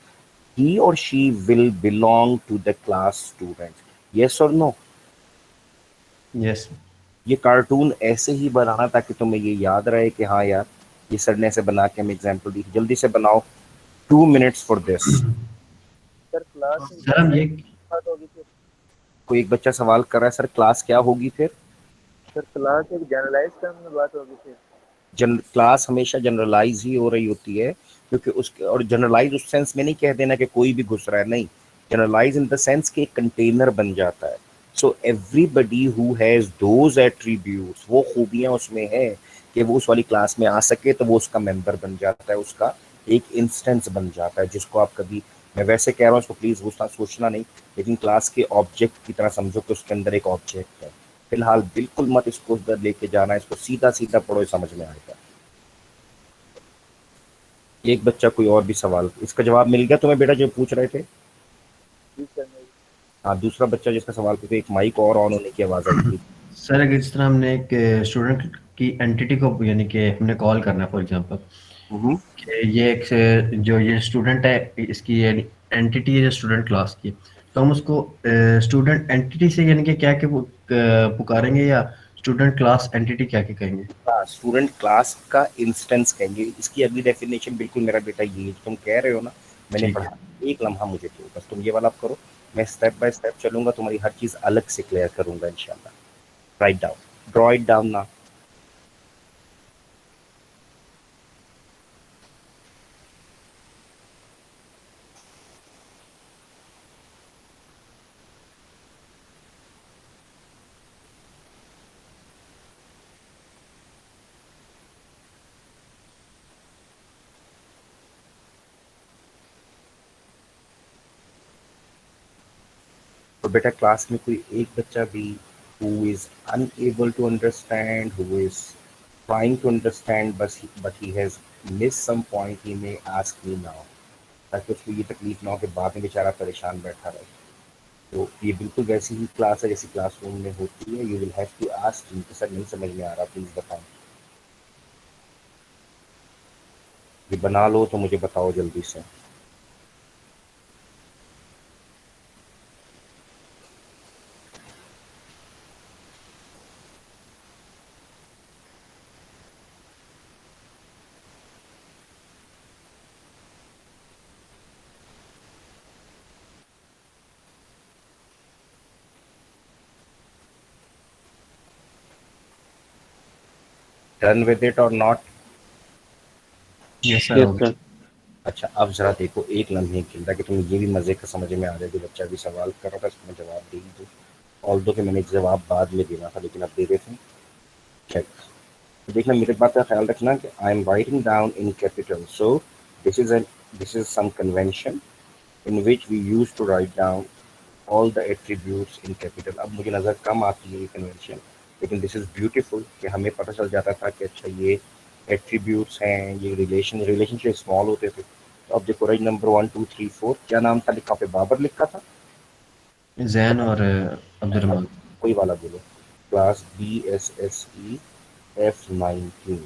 he or she will belong to the class student. Yes or no? Yes. ये कार्टून ऐसे ही बनाना ताकि तुम्हें ये याद रहे कि हाँ यार, ये सर ने ऐसे बना के हमें एग्जाम्पल दी। जल्दी से बनाओ। 2 minutes for this. Sir class में सर हम ये बात होगी फिर। कोई एक बच्चा सवाल कर रहा है, सर क्लास क्या होगी फिर? सर क्लास एक जनरलाइज टर्म में बात होगी फिर। क्लास हमेशा जनरलाइज ही हो रही होती है, क्योंकि उसके, और जनरलाइज उस सेंस में नहीं कह देना कि कोई भी घुस रहा है, नहीं। जनरलाइज इन द सेंस कि एक कंटेनर बन जाता है। So everybody who has those attributes, वो खूबियां उसमें है कि वो उस वाली क्लास में आ सके, तो वो उसका मेंबर बन जाता है, उसका एक इंस्टेंस बन जाता है, जिसको आप कभी, मैं वैसे कह रहा हूँ इसको प्लीज सोचना नहीं, लेकिन क्लास के ऑब्जेक्ट की तरह समझो कि उसके अंदर एक ऑब्जेक्ट है। फिलहाल बिल्कुल मत इसको उधर लेके जाना, इसको सीधा सीधा पढ़ो, समझ में आएगा। एक बच्चा कोई और भी सवाल, इसका जवाब मिल गया तुम्हें बेटा जो पूछ रहे थे? जी सर मेरी। हाँ, दूसरा बच्चा जिसका सवाल पूछे, एक माइक और ऑन होने की आवाज आई थी। सर, अगर जिस तरह हमने एक स्टूडेंट की एंटिटी को यानी कि हमने कॉल करना है, फॉर एग्जांपल कि ये एक जो ये स्टूडेंट है, इसकी एंटिटी है जो स्टूडेंट क्लास की, तो हम उसको स्टूडेंट एंटिटी से यानी कि क्या के पुकारेंगे, या स्टूडेंट क्लास एंटिटी क्या के कहेंगे? स्टूडेंट क्लास का इंस्टेंस कहेंगे। इसकी अगली डेफिनेशन बिल्कुल मेरा बेटा ये जो तुम कह रहे हो ना, मैंने ठीक है। पढ़ा। एक लम्हा मुझे दो बस, तुम ये वाला करो, मैं स्टेप बाय स्टेप चलूंगा, तुम्हारी हर चीज अलग से क्लियर करूंगा इंशाल्लाह। Write down, draw it down ना। तो बेटा क्लास में कोई एक बच्चा भी who is unable to understand, who is trying to understand, but he has missed some point, he may ask me now, ताकि उसको ये तकलीफ ना हो कि बाद में बेचारा परेशान बैठा रहे। तो ये बिल्कुल वैसी ही क्लास है जैसी क्लासरूम में होती है। You will have to ask कि सर नहीं समझ में आ रहा, प्लीज बताओ। ये बना लो तो मुझे बताओ जल्दी से। Done with it or not? Yes yes sir. Sir. अच्छा अब जरा देखो एक लम्हे के लिए, कि तुम्हें ये भी मजे का समझ में आ जाए। जो बच्चा भी सवाल कर रहा था उसको मैं जवाब दे ही दूँ, ऑल्दो कि मैंने जवाब बाद में देना था लेकिन अब दे देते हैं। चेक। तो देखना, मेरे बात का ख्याल रखना कि I am writing down in capital, so this is some convention in which we use to write down all the attributes in capital. अब मुझे नज़र कम आती है ये कन्वेंशन, लेकिन दिस इज़ ब्यूटीफुल कि हमें पता चल जाता था कि अच्छा ये एट्रीब्यूट्स हैं, ये रिलेशनशिप स्मॉल होते थे। तो अब देखो राइट नंबर 1 2 3 4 क्या नाम था लिखा पे? बाबर लिखा था। जैन और अब्दुलरहमान। कोई वाला बोलो। Class BSSE F19।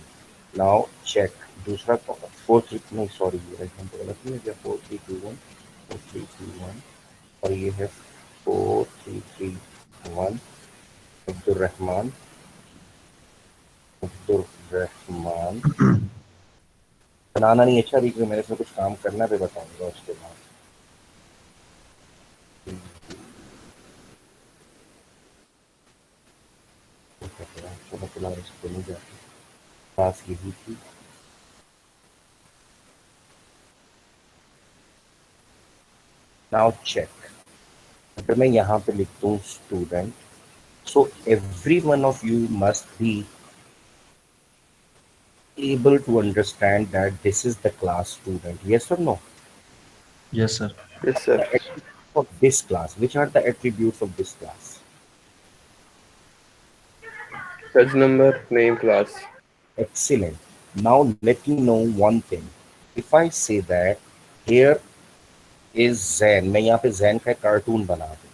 Now check. दूसरा 4 3 नहीं सॉरी ये राइट नंबर गलत नहीं है, 4 3 2 1 4 3 2 1 और ये है 4 3 3 1 अब्दुलरहमान बनाना नहीं अच्छा ठीक है, मैंने इसमें कुछ काम करना है बताऊंगा उसके बाद। इसको नहीं जाती पास यही थी। नाउ चेक, अगर मैं यहाँ पे लिख दूँ student, so every one of you must be able to understand that this is the class student, yes or no? Yes sir. Yes The sir. attributes of this class, which are the attributes of this class? Page number, name, class. Excellent. Now let me know one thing. If I say that here is Zen, मैं यहाँ पे Zen का cartoon बना दूँ,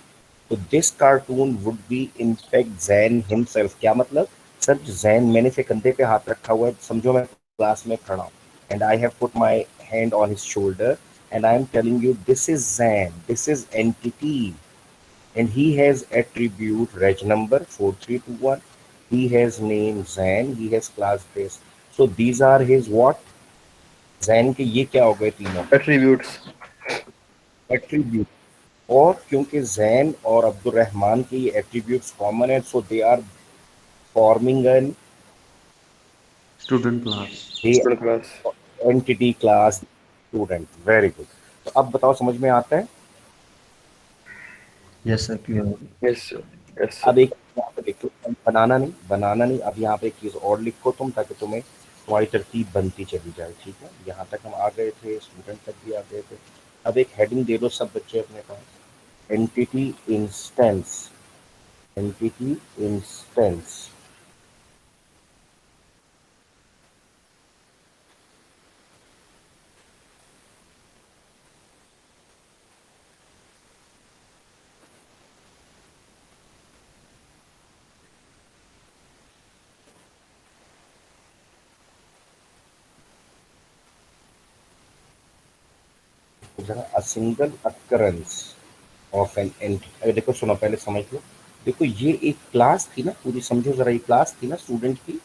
तो this cartoon would be in fact Zen himself। क्या मतलब? Sir Zen मैंने से कंधे पे हाथ रखा हुआ है, समझो मैं क्लास में खड़ा हूँ and I have put my hand on his shoulder and I am telling you this is Zen, this is entity and he has attribute reg number 4321, he has name Zen, he has class base, so these are his what? Zen के ये क्या हो गए तीनों? Attributes. Attribute. और क्योंकि जैन और अब्दुलरहमान के ये एट्रीब्यूट्स कॉमन है, so they are forming an student class. Student class. Entity class student. Very good. तो अब बताओ समझ में आता है? Yes sir, clear. Yes sir. Yes अब सर। एक यहाँ पे लिखो, बनाना नहीं, अब यहाँ पे एक चीज और लिखो तुम, ताकि तुम्हें तुम्हारी तरतीब बनती चली जाए। ठीक है, यहाँ तक हम आ गए थे, स्टूडेंट तक भी आ गए थे। अब एक हेडिंग दे दो सब बच्चे अपने पास, entity instance. Entity instance. A single occurrence of an entity। देखो सुनो, पहले समझ लो। देखो ये एक क्लास थी ना पूरी, समझो जरा, ये क्लास थी ना स्टूडेंट की।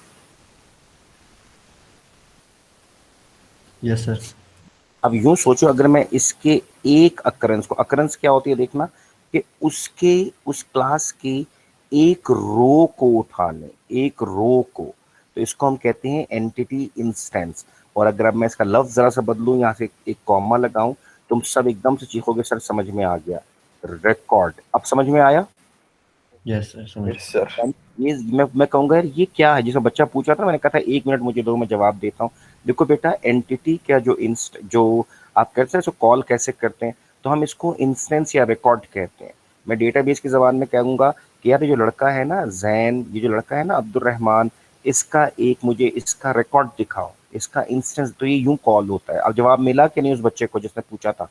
Yes sir. अब यूं सोचो, अगर मैं इसके एक अकरेंस को, अकरेंस क्या होती है देखना, कि उसके उस क्लास की एक रो को उठा लें, एक रो को, तो इसको हम कहते हैं एंटिटी इंस्टेंस। और अगर अब मैं इसका लफ्ज जरा सा बदलूं, यहाँ से एक कॉमा लगाऊं, तुम सब एकदम से चीखोगे सर समझ में आ गया। रिकॉर्ड। अब समझ में आया? यस सर, समझ। Yes sir. ये मैं कहूंगा यार ये क्या है, जिसका बच्चा पूछा था, मैंने कहा था 1 मिनट मुझे दो, मैं जवाब देता हूँ। देखो बेटा, एंटिटी क्या जो आप कहते हैं कॉल कैसे करते हैं, तो हम इसको इंस्टेंस या रिकॉर्ड कहते हैं। मैं डेटाबेस की ज़बान में कहूँगा कि यार ये जो लड़का है ना जैन, ये जो लड़का है ना अब्दुल रहमान, इसका एक मुझे इसका रिकॉर्ड दिखाओ, इसका इंस्टेंस, तो ये यूं कॉल होता है। अब जवाब मिला कि नहीं उस बच्चे को जिसने पूछा था?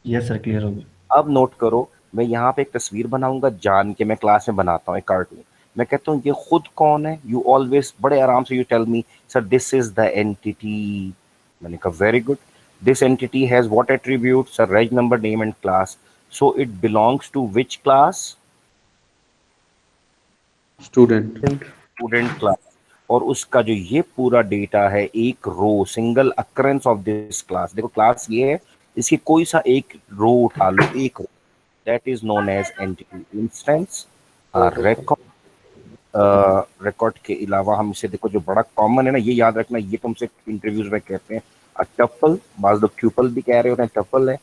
यस सर, क्लियर हो गया। अब नोट करो, मैं यहाँ पे एक तस्वीर बनाऊंगा, जान के मैं क्लास में बनाता हूँ एक कार्टून। मैं कहता हूँ ये खुद कौन है, यू ऑलवेज बड़े आराम से you tell me sir this is the entity. मैंने कहा very good, this entity has what attribute sir, reg number name and class, so it belongs to which class? Student. Student class. और उसका जो ये पूरा डेटा है, एक row, single occurrence of this class, देखो क्लास ये है, इसकी कोई सा एक रो उठा लो, एक row, that is known as entity instance. Record, record के अलावा हम इसे देखो जो बड़ा कॉमन है ना, ये याद रखना, ये तुमसे इंटरव्यूज में कहते हैं टपल, बाज लोग ट्यूपल भी कह रहे होते हैं, टपल है।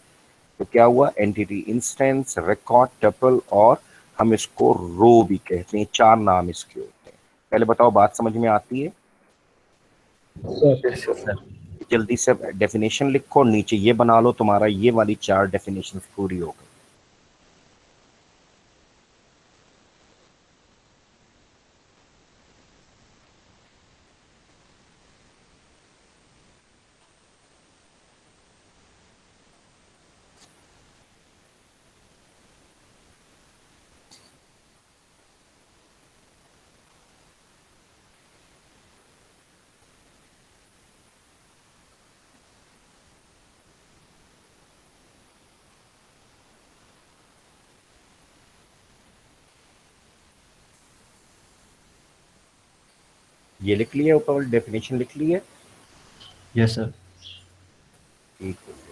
तो क्या हुआ, एंटिटी इंस्टेंस, रिकॉर्ड, टपल, और हम इसको रो भी कहते हैं, चार नाम इसके होते हैं। पहले बताओ बात समझ में आती है? Sir Yes, sir. जल्दी से डेफिनेशन लिखो, नीचे ये बना लो, तुम्हारा ये वाली चार डेफिनेशन पूरी हो गई। ये लिख लिया, ऊपर वाली डेफिनेशन लिख ली है? Yes sir. ठीक हो गया।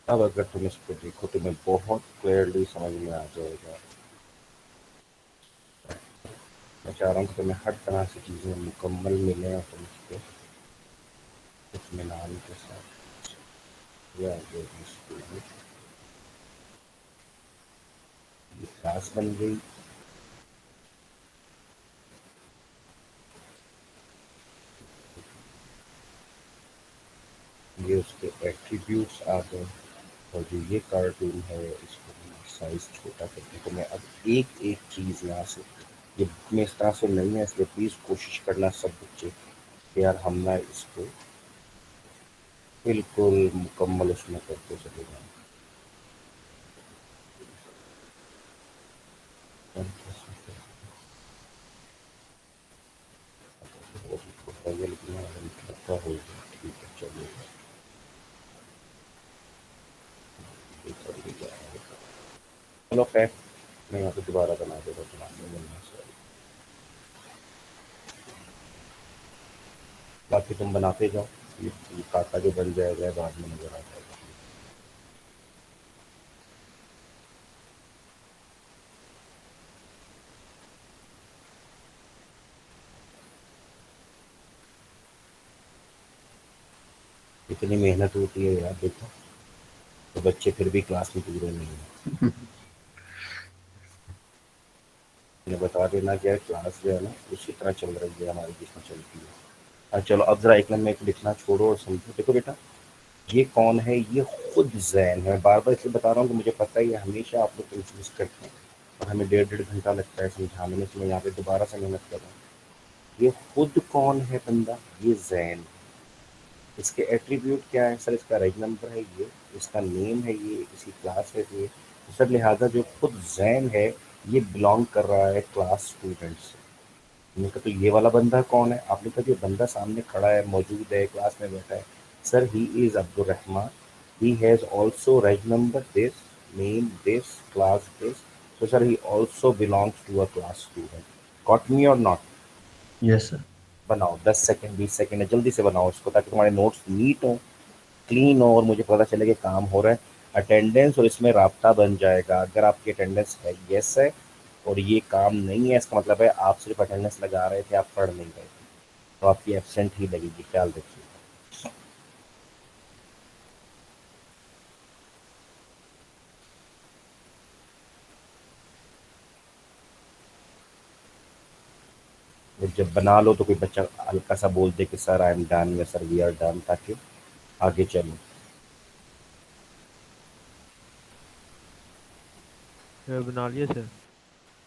अब अगर तुम इसको देखो तुम्हें बहुत क्लियरली समझ में आ जाएगा। मैं चाह रहा हूँ कि तुम्हें हर तरह से चीज़ें मुकम्मल मिले और तुम इसको इत्मीनान के साथ या जो इसको ये क्लास बन गई। ये उसके एट्रीब्यूट्स आ गए, और जो ये कार्टून है इसको साइज छोटा करके, तो मैं अब एक एक चीज़ यहाँ से, ये बुक में इस तरह से नहीं है, इसलिए प्लीज़ कोशिश करना सब बच्चे कि यार हम ना इसको बिल्कुल मुकम्मल उसमें करते चले जाएं। लेकिन लगता होगा ठीक है, चलिए चलो खैर, मैं यहाँ पे दोबारा बना देगा तुम्हारे मिलना से। बाकी तुम बनाते जाओ, ये काका जो बन जाएगा बाद में नजर आ जाएगा। इतनी मेहनत होती है यार, देखो तो बच्चे फिर भी क्लास में पूरे नहीं है। उन्हें बता देना कि यार क्लास जो है ना उसी तरह चल रही है हमारी जिसमें चलती है। हाँ चलो, अब जरा एक मिनट में लिखना छोड़ो और समझो। देखो बेटा, ये कौन है, ये खुद जैन है। बार बार इसलिए बता रहा हूँ कि मुझे पता है ये हमेशा आप लोग कंफ्यूज करते हैं और हमें 1.5 घंटा लगता है समझाने में, तो मैं यहाँ पे दोबारा से मेहनत कर रहा हूँ। ये खुद कौन है बंदा, ये जैन। इसके एट्रीब्यूट क्या है सर? इसका रेज नंबर है ये, इसका नेम है ये, इसी क्लास है ये। तो सर लिहाजा जो खुद जैन है ये बिलोंग कर रहा है क्लास स्टूडेंट से। मैंने कहा तो ये वाला बंदा कौन है? आपने कहा जो बंदा सामने खड़ा है, मौजूद है, क्लास में बैठा है, sir he is Abdul Rahman, he has also reg number this, name this, class this, so sir he also belongs to a class student. Got me or not? Yes sir. बनाओ 10 सेकंड 20 सेकंड है, जल्दी से बनाओ इसको ताकि तुम्हारे नोट्स नीट हो, clean हो, और मुझे पता चले कि काम हो रहा है। अटेंडेंस और इसमें राब्ता बन जाएगा। अगर आपकी अटेंडेंस है, यस है, और ये काम नहीं है, इसका मतलब है आप सिर्फ अटेंडेंस लगा रहे थे, आप पढ़ नहीं रहे थे, तो आपकी एब्सेंट ही लगेगी, ख्याल रखिए। जब बना लो तो कोई बच्चा हल्का सा बोल दे कि सर आई एम डन या सर वी आर डन, ताकि आगे चलो। बना लिया सर।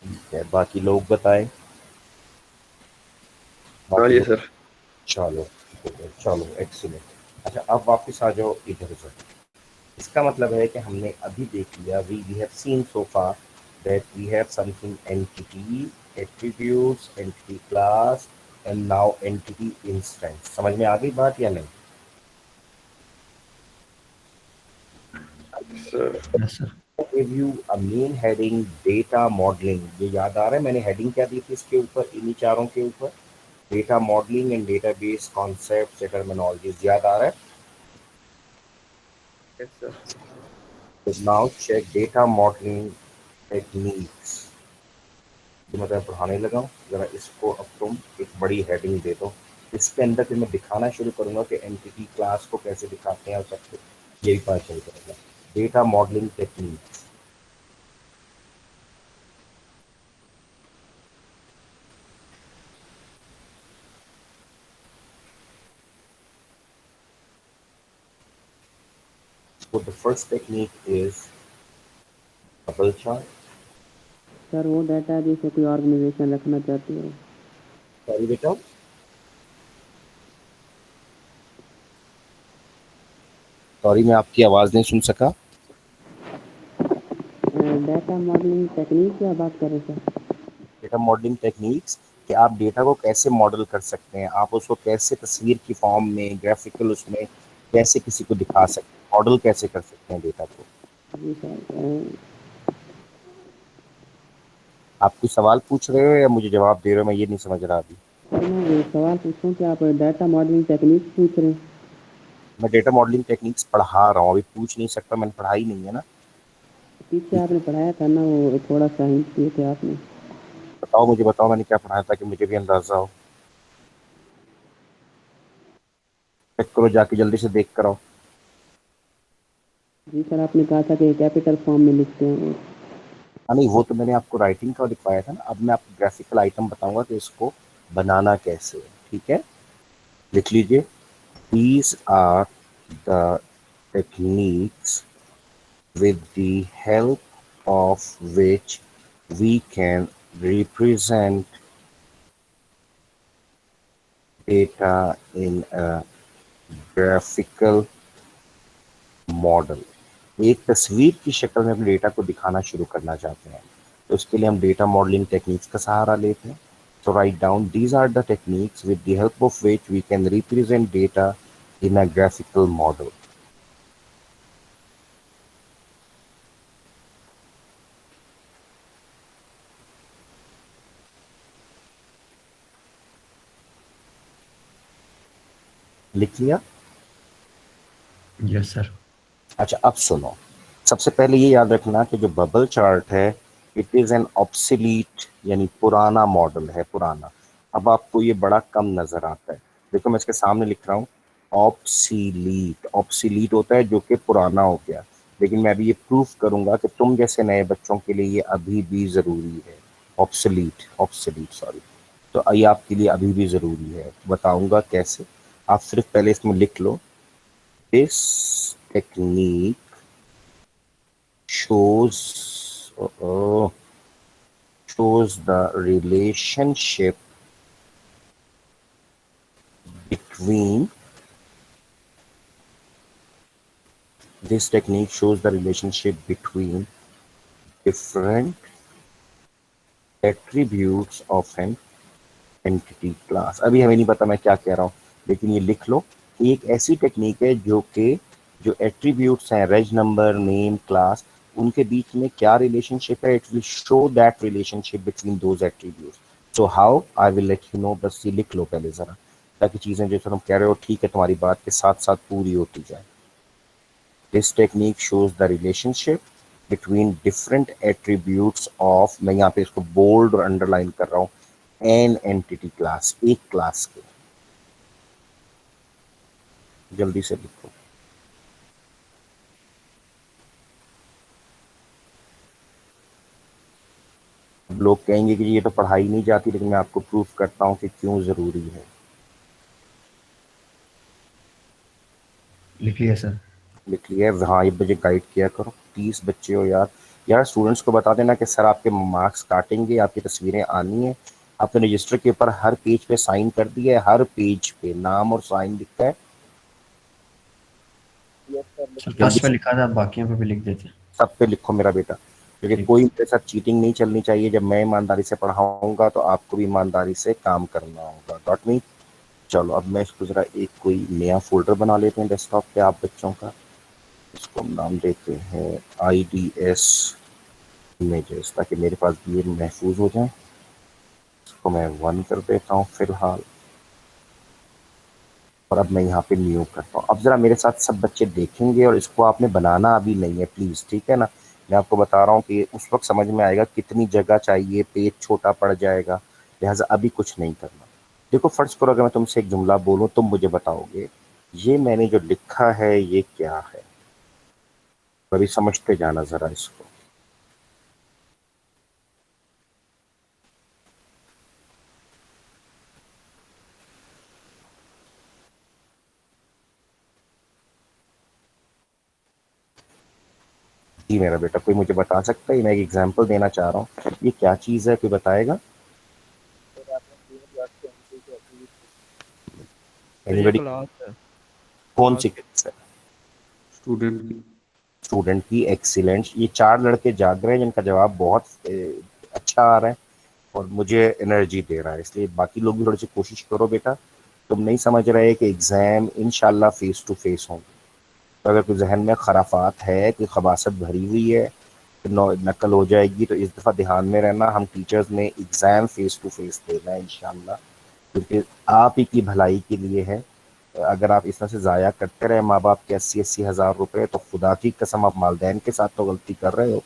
ठीक है, बाकी लोग बताएं। हाँ बाकी ये लोग, सर। चलो चलो एक्सीलेंट। अच्छा अब वापस आ जाओ इधर से। इसका मतलब है कि हमने अभी देख लिया, we have seen so far that we have something entity, attributes, entity class and now entity instance. समझ में आ गई बात या नहीं? Sir yes sir. give you a main heading data modeling। ये याद आ रहा है मैंने हेडिंग क्या दी थी इसके ऊपर, इन्हीं चारों के ऊपर, data modelling and database concepts and terminologies, याद आ रहा है? Yes sir. तो now check data modelling techniques. तो मैं तुम्हें पढ़ाने लगा हूँ, जरा इसको अब तुम एक बड़ी हेडिंग दे दो। इसके अंदर फिर मैं दिखाना शुरू करूंगा कि एंटिटी क्लास को कैसे दिखाते हैं और सब कुछ, यही पता चल जाएगा। Data modelling techniques. So the first technique is bubble chart। Sir वो डाटा जैसे कोई ऑर्गेनाइजेशन रखना चाहती है। सॉरी बेटा, सॉरी मैं आपकी आवाज नहीं सुन सका। डाटा मॉडलिंग टेक्निक क्या बात कर रहे हैं सर? डेटा मॉडलिंग टेक्निक्स कि आप डेटा को कैसे मॉडल कर सकते हैं, आप उसको कैसे तस्वीर की फॉर्म में, ग्राफिकल उसमें कैसे किसी को दिखा सकते हैं, मॉडल कैसे कर सकते हैं डेटा को। जी सर। आप कोई सवाल पूछ रहे हो या मुझे जवाब दे रहे हो, मैं ये नहीं समझ रहा अभी। सर मैं ये सवाल पूछूं कि आप डाटा मॉडलिंग टेक्निक पूछ रहे हैं? मैं डेटा मॉडलिंग टेक्निक्स पढ़ा रहा हूँ, अभी पूछ नहीं सकता, मैंने पढ़ाई नहीं है ना। पीछे आपने पढ़ाया था ना, वो थोड़ा सा हिंट दिए थे आपने। बताओ, मुझे बताओ मैंने क्या पढ़ाया था कि मुझे भी अंदाजा हो। चेक करो जाके, जल्दी से देख कर आओ। जी सर, आपने कहा था कि कैपिटल फॉर्म में लिखते हैं वो। हाँ नहीं, वो तो मैंने आपको राइटिंग का दिखाया था ना। अब मैं आपको ग्राफिकल आइटम बताऊंगा कि इसको बनाना कैसे है। ठीक है, लिख लीजिए। These are the techniques with the help of which we can represent data in a graphical model। एक तस्वीर की शक्ल में अपने डेटा को दिखाना शुरू करना चाहते हैं, तो उसके लिए हम डेटा मॉडलिंग टेक्निक्स का सहारा लेते हैं। So write down, these are the techniques with the help of which we can represent data in a graphical model। लिख लिया? Yes sir. अच्छा अब सुनो, सबसे पहले ये याद रखना कि जो बबल चार्ट है इट इज एन ऑब्सोलीट, यानी पुराना मॉडल है, पुराना। अब आपको ये बड़ा कम नजर आता है, देखो मैं इसके सामने लिख रहा हूँ ऑब्सोलीट। ऑब्सोलीट होता है जो कि पुराना हो गया, लेकिन मैं अभी ये प्रूफ करूंगा कि तुम जैसे नए बच्चों के लिए ये अभी भी जरूरी है। ऑब्सोलीट, ऑब्सोलीट सॉरी, तो ये आपके लिए अभी भी जरूरी है, बताऊंगा कैसे। आप सिर्फ पहले इसमें लिख लो, this technique shows shows the relationship between this technique shows the relationship between different attributes of an entity class। अभी हमें नहीं पता मैं क्या कह रहा हूँ, लेकिन ये लिख लो। एक ऐसी टेक्निक है जो कि जो एट्रीब्यूट्स हैं, रेज नंबर, नेम, क्लास, उनके बीच में क्या रिलेशनशिप है, it will show that relationship between those attributes. So how, I will let you know. बस ये लिख लो पहले जरा, ताकि चीजें जो तुम कह रहे हो ठीक है तुम्हारी बात के साथ साथ पूरी होती जाए। This technique shows the relationship between different attributes of, मैं यहाँ पे इसको बोल्ड और अंडरलाइन कर रहा हूँ, an entity class, एक क्लास के। जल्दी से लिखो। लोग कहेंगे कि ये तो पढ़ाई नहीं जाती, लेकिन मैं आपको प्रूफ करता हूँ कि क्यों जरूरी है। लिख लिया सर। लिख लिया है? हाँ, ये मुझे गाइड किया करो। 30 बच्चे हो यार। यार स्टूडेंट्स को बता देना कि सर आपके मार्क्स काटेंगे, आपकी तस्वीरें आनी है। आपने रजिस्टर के ऊपर हर पेज पे साइन कर दिया है, हर पेज पे नाम और साइन लिखा है। सर फर्स्ट पे लिखा था, बाकियों पे भी लिख देते। सब पे लिखो मेरा बेटा, क्योंकि ठीक। कोई मेरे साथ चीटिंग नहीं चलनी चाहिए। जब मैं ईमानदारी से पढ़ाऊंगा तो आपको भी ईमानदारी से काम करना होगा। डॉट मी। चलो अब मैं इसको जरा एक कोई नया फोल्डर बना लेते हैं डेस्कटॉप पे आप बच्चों का। इसको हम नाम देते हैं IDS इमेजेस, ताकि मेरे पास भी ये महफूज हो जाए। इसको मैं 1 कर देता हूँ फिलहाल, और अब मैं यहाँ पे न्यू करता हूँ। अब जरा मेरे साथ सब बच्चे देखेंगे, और इसको आपने बनाना अभी नहीं है प्लीज, ठीक है ना। मैं आपको बता रहा हूँ कि उस वक्त समझ में आएगा कितनी जगह चाहिए, पेज छोटा पड़ जाएगा, लिहाजा अभी कुछ नहीं करना। देखो फर्ज करो अगर मैं तुमसे एक जुमला बोलूँ, तुम मुझे बताओगे ये मैंने जो लिखा है ये क्या है। कभी समझते जाना जरा इसको। जी मेरा बेटा, कोई मुझे बता सकता है? मैं एक एग्जांपल देना चाह रहा हूँ, ये क्या चीज़ है, कोई बताएगा? ये एनीबॉडी? क्लास है। कौन सी क्लास है? स्टूडेंट की। स्टूडेंट की। एक्सीलेंट। ये 4 लड़के जाग रहे हैं जिनका जवाब बहुत अच्छा आ रहा है और मुझे एनर्जी दे रहा है, इसलिए बाकी लोग भी थोड़ी सी कोशिश करो बेटा। तुम नहीं समझ रहे कि एग्जाम इंशाल्लाह फेस टू फेस होंगे, तो अगर कोई जहन में खराफात है, कोई खबासत भरी हुई है, नकल हो जाएगी, तो इस दफ़ा ध्यान में रहना, हम टीचर्स ने एग्ज़ाम फेस टू फेस देना है इंशाल्लाह, क्योंकि आप ही की भलाई के लिए है। अगर आप इस तरह से ज़ाया करते रहे माँ बाप के 80-80 हज़ार रुपये, तो खुदा की कसम आप वालदैन के साथ तो गलती कर रहे हो,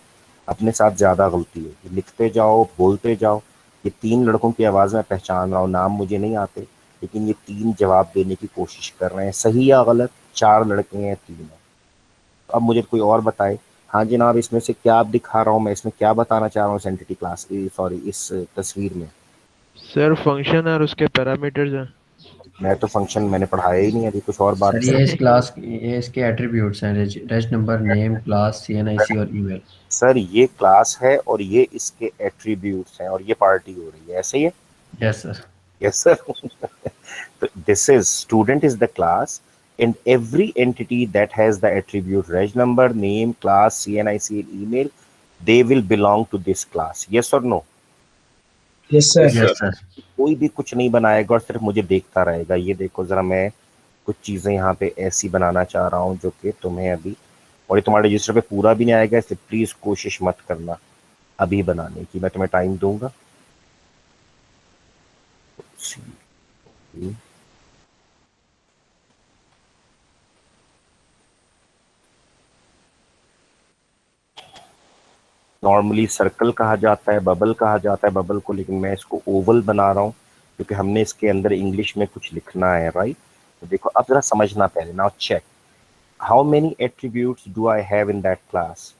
अपने साथ ज़्यादा गलती होगी। लिखते जाओ, बोलते जाओ। ये 3 लड़कों की आवाज़ में पहचान रहा हूँ, नाम मुझे नहीं आते, लेकिन ये 3 जवाब देने की कोशिश कर रहे हैं, सही या गलत? 4 लड़के हैं, 3 है। अब मुझे कोई और बताए। हाँ जनाब, इसमें से क्या आप दिखा रहा हूँ मैं, इसमें क्या बताना चाह रहा हूँ इस एंटिटी क्लास, सॉरी इस तस्वीर में? सर फंक्शन है और उसके पैरामीटर्स हैं। मैं तो फंक्शन मैंने पढ़ाया ही नहीं अभी, कुछ और बात सर ये इस क्लास, ये इसके एट्रीब्यूट्स हैं, रज नंबर, नेम, क्लास, CNIC और ईमेल। सर ये क्लास है और ये इसके एट्रीब्यूट्स हैं और ये पार्टी हो रही है, ऐसे ही है? Yes sir. Yes, sir. This is student is the class, and every entity that has the attribute reg number, name, class, CNIC, and email, they will belong to this class. Yes or no? Yes sir. Yes sir. कोई भी कुछ नहीं बनाएगा और सिर्फ मुझे देखता रहेगा। ये देखो जरा, मैं कुछ चीजें यहाँ पे ऐसी बनाना चाह रहा हूँ जो कि तुम्हें अभी, और ये तुम्हारे रजिस्टर पे पूरा भी नहीं आएगा, इसलिए प्लीज कोशिश मत करना अभी बनाने की, मैं तुम्हें टाइम दूंगा। नॉर्मली सर्कल कहा जाता है, बबल कहा जाता है बबल को, लेकिन मैं इसको ओवल बना रहा हूँ क्योंकि हमने इसके अंदर इंग्लिश में कुछ लिखना है, राइट। तो देखो अब जरा समझना पहले। Now check, how many attributes do I have in that class?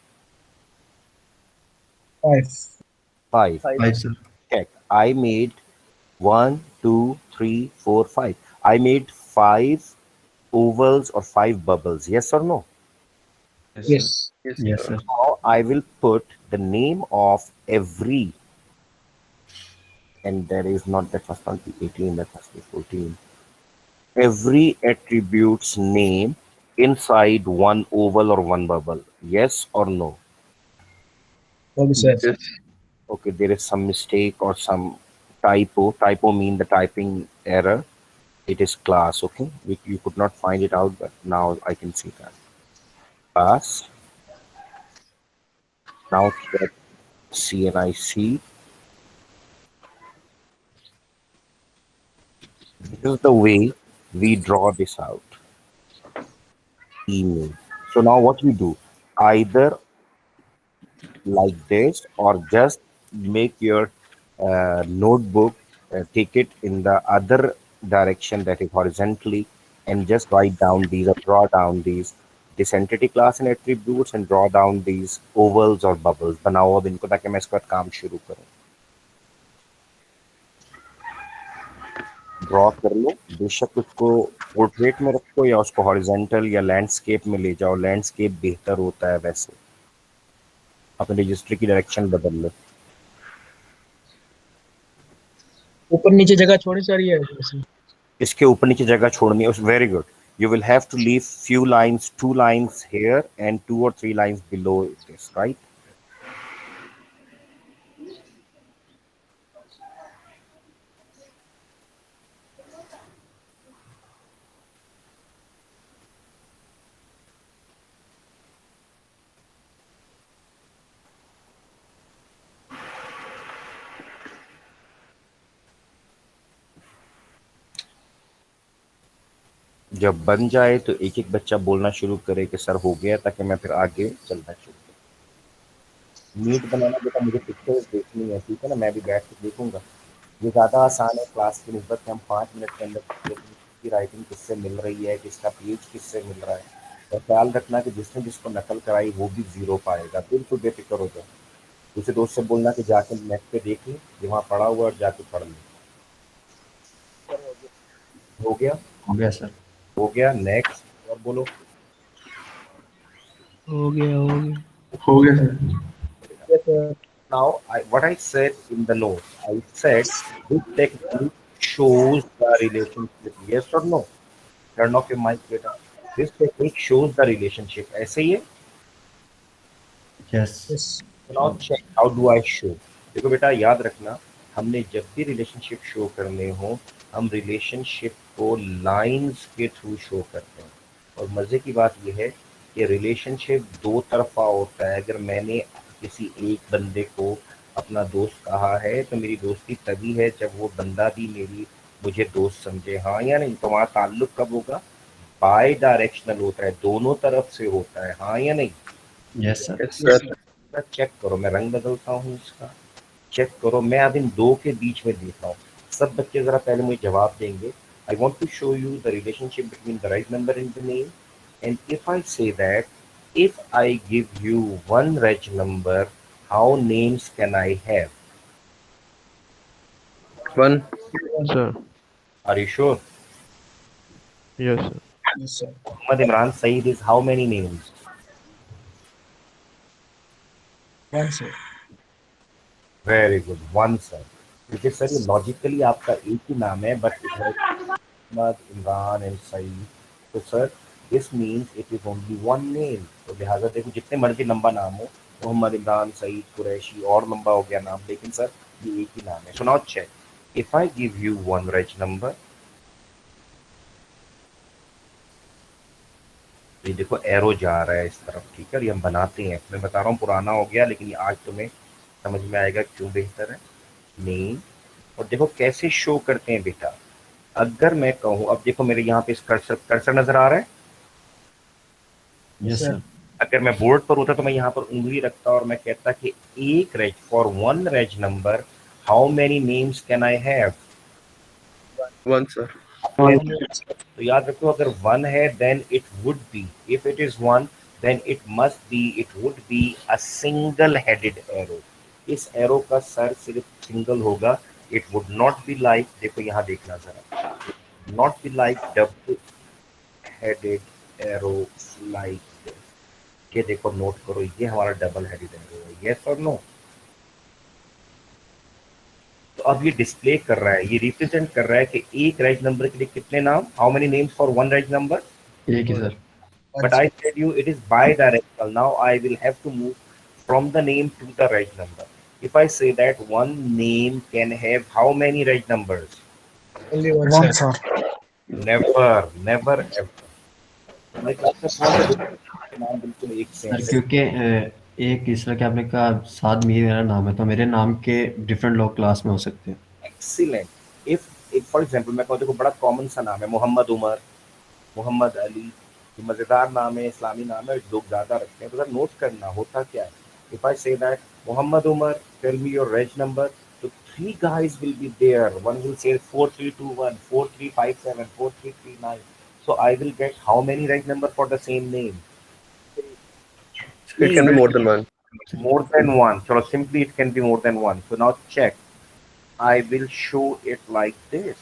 5। Five sir. Check. I made 1, 2, 3, 4, 5. I made 5 ovals or 5 bubbles. Yes or no? Yes. Yes sir. Now I will put the name of every, and there is not, that must not be 18, that must be 14. Every attribute's name inside one oval or one bubble. Yes or no? Okay sir. Yes. Okay, there is some mistake or some typo. Typo mean the typing error. It is class. Okay, you could not find it out, but now I can see that class. Now check CNIC. This is the way we draw this out. Email. So now what we do, either like this, or just make your notebook, take it in the other direction, that is horizontally, and just write down these or draw down these this entity class and attributes, and draw down these ovals or bubbles. बनाओ अब इनको, ताकि मैं इसके बाद काम शुरू करूं. ड्रॉ कर लो, बेशक उसको पोर्ट्रेट में रखो या उसको हॉरिजॉन्टल या लैंडस्केप में ले जाओ. लैंडस्केप बेहतर होता है वैसे. अपने रजिस्टर की डायरेक्शन बदल लो. ऊपर नीचे जगह छोड़ी सारी है वैसे. इसके ऊपर नीचे जगह छोड़नी है. Very good. You will have to leave few lines, 2 lines here and 2 or 3 lines below this, right? जब बन जाए तो एक एक बच्चा बोलना शुरू करे कि सर हो गया, ताकि मैं फिर आगे चलना शुरू करूं. नीट बनाना बेटा मुझे पिक्चर्स देखनी है, ठीक है ना. मैं भी बैठ के देखूंगा. ये ज़्यादा आसान है क्लास की निस्बत से. हम 5 मिनट के अंदर की राइटिंग किससे मिल रही है, किसका पेज किससे मिल रहा है. और ख्याल रखना कि जिसने जिसको नकल कराई वो भी 0 पाएगा. बिल्कुल बेफिक्र हो जाए. दूसरे दोस्त से बोलना कि जाके नेट पे देख ले, ये वहाँ पढ़ा हुआ, और जाके पढ़ ले. हो गया सर. हो गया. नेक्स्ट और बोलो. हो गया sir. Yes, sir. Now, what I said in the note, I said this technique shows the relationship. Yes or no? Turn off your mic, beta. This technique shows the relationship. ऐसे ही है. Yes. Yes. Now check how do I show. देखो बेटा याद रखना, हमने जब भी relationship show करने हो, हम रिलेशनशिप को लाइंस के थ्रू शो करते हैं. और मजे की बात यह है कि रिलेशनशिप 2 तरफा होता है. अगर मैंने किसी एक बंदे को अपना दोस्त कहा है, तो मेरी दोस्ती तभी है जब वो बंदा भी मुझे दोस्त समझे. हाँ या नहीं? तो वहाँ ताल्लुक कब होगा? बाय डायरेक्शनल होता है, दोनों तरफ से होता है. हाँ या नहीं? Yes, sir. Yes, sir. Check करो, मैं रंग बदलता हूँ इसका. चेक करो, मैं अब इन 2 के बीच में देख रहा हूँ. सब बच्चे जरा पहले मुझे जवाब देंगे. I want to show you the relationship between the right number and the name. And if I say that if I give you one reg number, how names can I have? 1. sir. Are you sure? Yes, sir. Yes, sir. Muhammad Imran Saeed is how many names? 1, sir. Very good. 1, sir. क्योंकि sir ये logically आपका एक ही नाम है, but Mohammad Imran and Saeed. तो sir this means it is only 1 name. तो लिहाजा देखो, जितने मर्जी लंबा नाम हो, मोहम्मद इमरान सईद कुरैशी, और लंबा हो गया नाम, लेकिन सर ये एक ही नाम है. So now check. If I give you 1 reg number, ये देखो एरो जा रहा है इस तरफ, ठीक है. ये हम बनाते हैं, मैं बता रहा हूँ पुराना हो गया, लेकिन ये आज तुम्हें समझ में आएगा क्यों बेहतर है. नेम. और देखो कैसे शो करते हैं बेटा. अगर मैं कहूँ, अब देखो मेरे यहाँ पे कर्सर नजर आ रहा है. Yes, sir. अगर मैं बोर्ड पर होता तो मैं यहाँ पर उंगली रखता और मैं कहता कि एक reg, for 1 reg number, how many names can I have? 1, sir. तो याद रखो, अगर 1 है then it would be, if it is 1 then it must be, it would be a single headed arrow. इस एरो का सर सिर्फ सिंगल होगा. It would not be like, देखो यहाँ देखना जरा, not be like double headed arrow like. ये देखो, नोट करो, ये हमारा डबल हेडेड एरो है. यस और नो? तो अब ये डिस्प्ले कर रहा है, ये रिप्रेजेंट कर रहा है कि एक रेज नंबर के लिए कितने नाम, how many names for 1 reg number. एक ही sir. But I said you it is bidirectional. Now I will have to move from the name to the reg number. If I say that one name can have how many reg numbers? Only 1, sir. Never, never ever. मैं कहता हूँ नाम बिल्कुल एक से sir क्योंकि एक इस तरह के आपने कहा साद मीर मेरा नाम है, तो मेरे नाम के डिफरेंट लोग क्लास में हो सकते हैं. Excellent. If for example मैं कहूँ, देखो बड़ा कॉमन सा नाम है मोहम्मद उमर, मोहम्मद अली, मजेदार नाम है, इस्लामी नाम है, लोग ज्यादा रखते हैं. तो सर नोट करना होता क्या है, If I say that, Muhammad Umar, tell me your reg number, so three guys will be there. One will say 4321, 4357, 4339. So I will get how many reg number for the same name? It can be more than one. More than one. So simply it can be more than one. So now check. I will show it like this.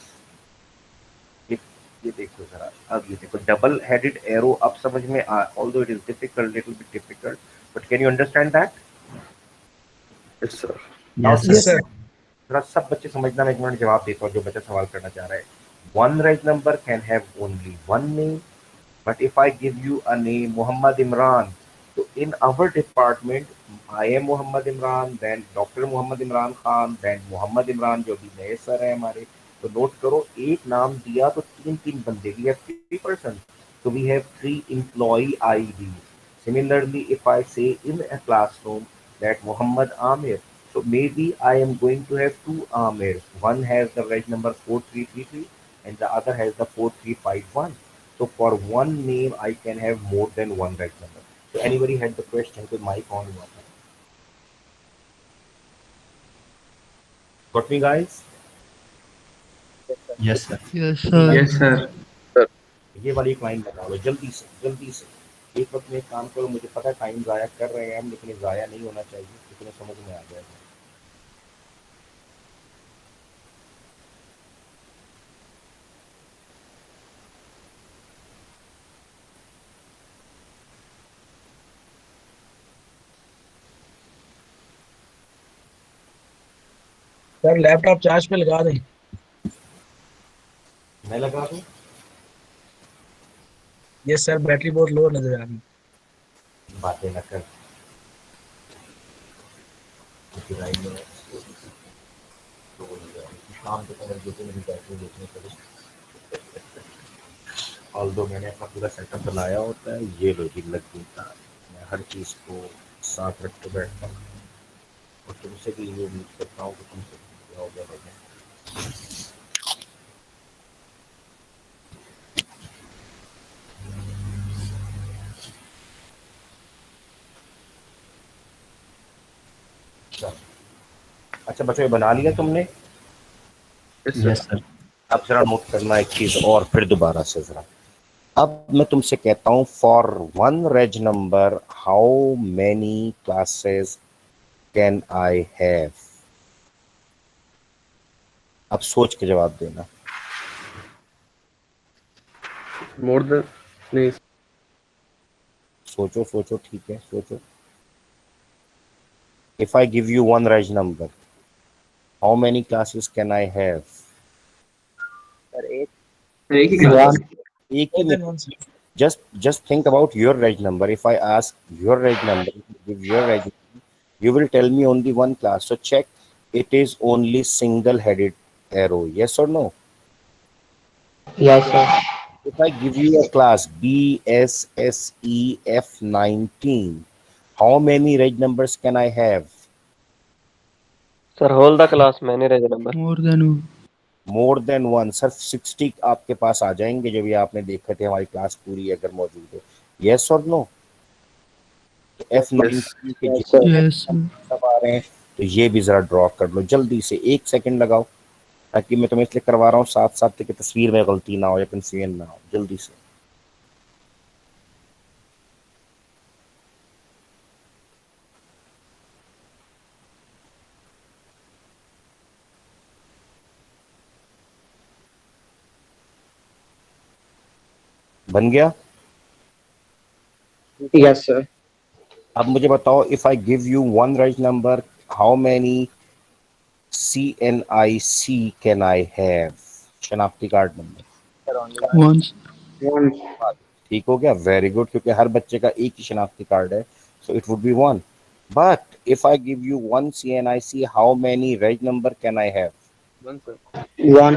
If ये देखो जरा, अब ये देखो double headed arrow अब समझ में although it is difficult, little bit difficult, but can you understand that? Yes, sir. Now Yes, Yes, sir. sir. थोड़ा सब बच्चे समझना, मैं एक मिनट जवाब देता हूँ जो बच्चा सवाल करना चाह रहा है. One reg number can have only one name, but if I give you a name Muhammad Imran, so in our department I am Muhammad Imran, then Dr. Muhammad Imran Khan, then Muhammad Imran जो भी नए sir हैं हमारे. तो note करो, एक नाम दिया तो तीन तीन बंदे, we have 3%, so we have 3 employee ID. Similarly, if I say in a classroom that Muhammad Amir, so maybe I am going to have two Amirs. One has the reg number 4333 and the other has the 4351. So for one name, I can have more than one reg number. So anybody had the question? So mic on हुआ था. Got me, guys? Yes, sir. Yes, sir. Yes, sir. ये वाली एक line लगा लो जल्दी से, जल्दी से. एक वक्त में एक काम करो, मुझे पता है टाइम ज़ाया कर रहे हैं हम, लेकिन ये ज़ाया नहीं होना चाहिए, लेकिन समझ में आ जाएगा. सर लैपटॉप चार्ज पे लगा दें. मैं लगा दूं? यस सर, बैटरी बहुत लो नजर आ रही है. बातें न कर. काम तो कर जो मेरी बैटरी देखने पड़े. ऑल्दो मैंने अपना पूरा सेटअप बनाया होता है, ये लो जी लग गई तार. मैं हर चीज़ को साथ रख के बैठता हूँ और तुमसे भी ये उम्मीद करता हूँ कि तुमसे क्या हो जाएगा. अच्छा बच्चों, ये बना लिया तुमने? Yes, sir. Yes, sir. अब जरा नोट करना एक चीज और, फिर दोबारा से जरा. अब मैं तुमसे कहता हूं, for one reg number how many classes can I have? अब सोच के जवाब देना. More than नहीं. सोचो सोचो, ठीक है सोचो. If I give you one reg number, how many classes can I have? Sir एक. एक ही क्लास. एक ही More than नहीं. one, sir. Just think about your reg number. If I ask your reg number, give your reg number, you will tell me only one class. So check, it is only single-headed arrow. Yes or no? Yes, sir. If I give you a class BSSEF19, how many reg numbers can I have? Sir whole the class मैंने reg number. More than one. More than one. सिर्फ 60 आपके पास आ जाएंगे जो भी आपने देखे थे हमारी क्लास पूरी अगर मौजूद हो. Yes or no? F19 के Yes, sir. Yes, sir. सब आ रहे हैं, तो ये भी जरा ड्रॉ कर लो जल्दी से. 1 सेकंड लगाओ, ताकि मैं तुम्हें इसलिए करवा रहा हूँ साथ साथ कि तस्वीर में गलती ना हो या कंफ्यूजन ना हो. जल्दी से. बन गया? Yes, sir. अब मुझे बताओ, if I give you one right number, how many CNIC can I have? शनाख्ती card number. Sir only Once. One. ठीक हो गया, वेरी गुड, क्योंकि हर बच्चे का एक ही शनाख्ती कार्ड है, so it would be one. But if I give you one CNIC, how many reg number can I have? One, sir. One.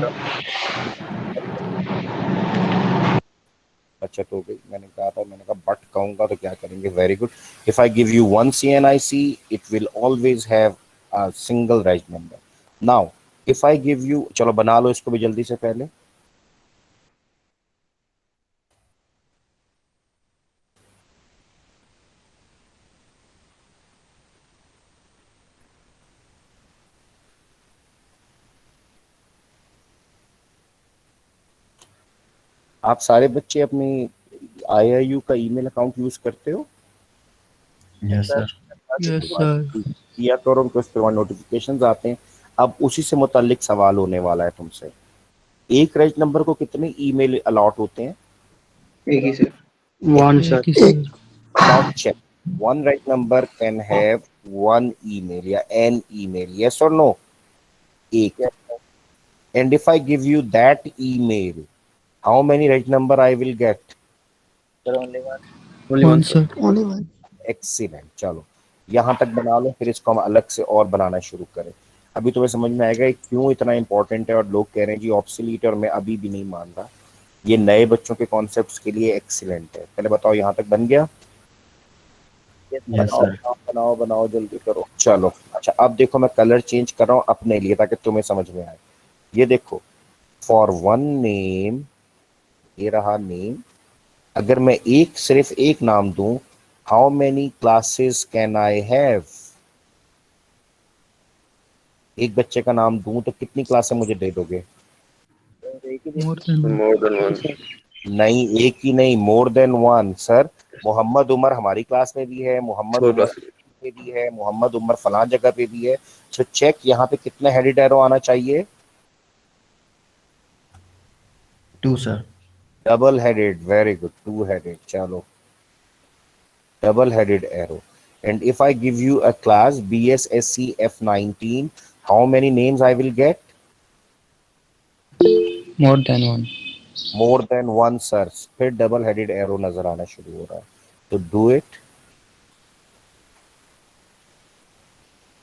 बचत हो गई. मैंने कहा बट कहूंगा तो क्या करेंगे. Very good. If I give you one CNIC, it will always have a single reg number. Now if I give you, चलो बना लो इसको भी जल्दी से. पहले आप सारे बच्चे अपनी IIU का ईमेल अकाउंट यूज करते हो? Yes sir. Yes, sir. किया करो, उनको उस पर नोटिफिकेशन आते हैं। अब उसी से मुतालिक सवाल होने वाला है तुमसे। एक रजिस्टर नंबर को कितने ईमेल अलॉट होते हैं? एक ही सर। वन एक ही sir. sir. Now check. One right number can have one email या an email. Yes or no? एक. And if I give you that email, how many right number I will get? Sir, only one. Only One one, sir. sir. Excellent. चलो यहाँ तक बना लो, फिर इसको हम अलग से और बनाना शुरू करें। अभी तुम्हें समझ में आएगा ये क्यों इतना इंपॉर्टेंट है, और लोग कह रहे हैं जी ऑब्सोलीट है, और मैं अभी भी नहीं मान रहा। ये नए बच्चों के कॉन्सेप्ट्स के लिए एक्सीलेंट है। पहले बताओ यहाँ तक बन गया? Yes, sir. यस बनाओ सर। बनाओ बनाओ बनाओ, जल्दी करो। चलो अच्छा, अब देखो मैं कलर चेंज कर रहा हूँ अपने लिए ताकि तुम्हें समझ में आए। ये देखो, फॉर वन नेम, ये रहा नेम। अगर मैं सिर्फ एक नाम दूं, how many classes can I have? एक बच्चे का नाम दूं तो कितनी क्लासें मुझे दे दोगे? Sir, एक ही दिन। More than one. More than one. नहीं, एक ही नहीं, more than one sir. Mohammad Umar हमारी क्लास में भी है, मोहम्मद Four उमर classes. पे भी है, मोहम्मद उमर फलां जगह पे भी है। सो चेक यहाँ पे कितने हेडेड एरो आना चाहिए? 2 sir. Double headed, very good, 2 headed. चलो double headed arrow. And if I give you a class BSSC F19, how many names I will get? More than one. More than one sir। फिर double headed arrow नजर आना शुरू हो रहा है। तो do it,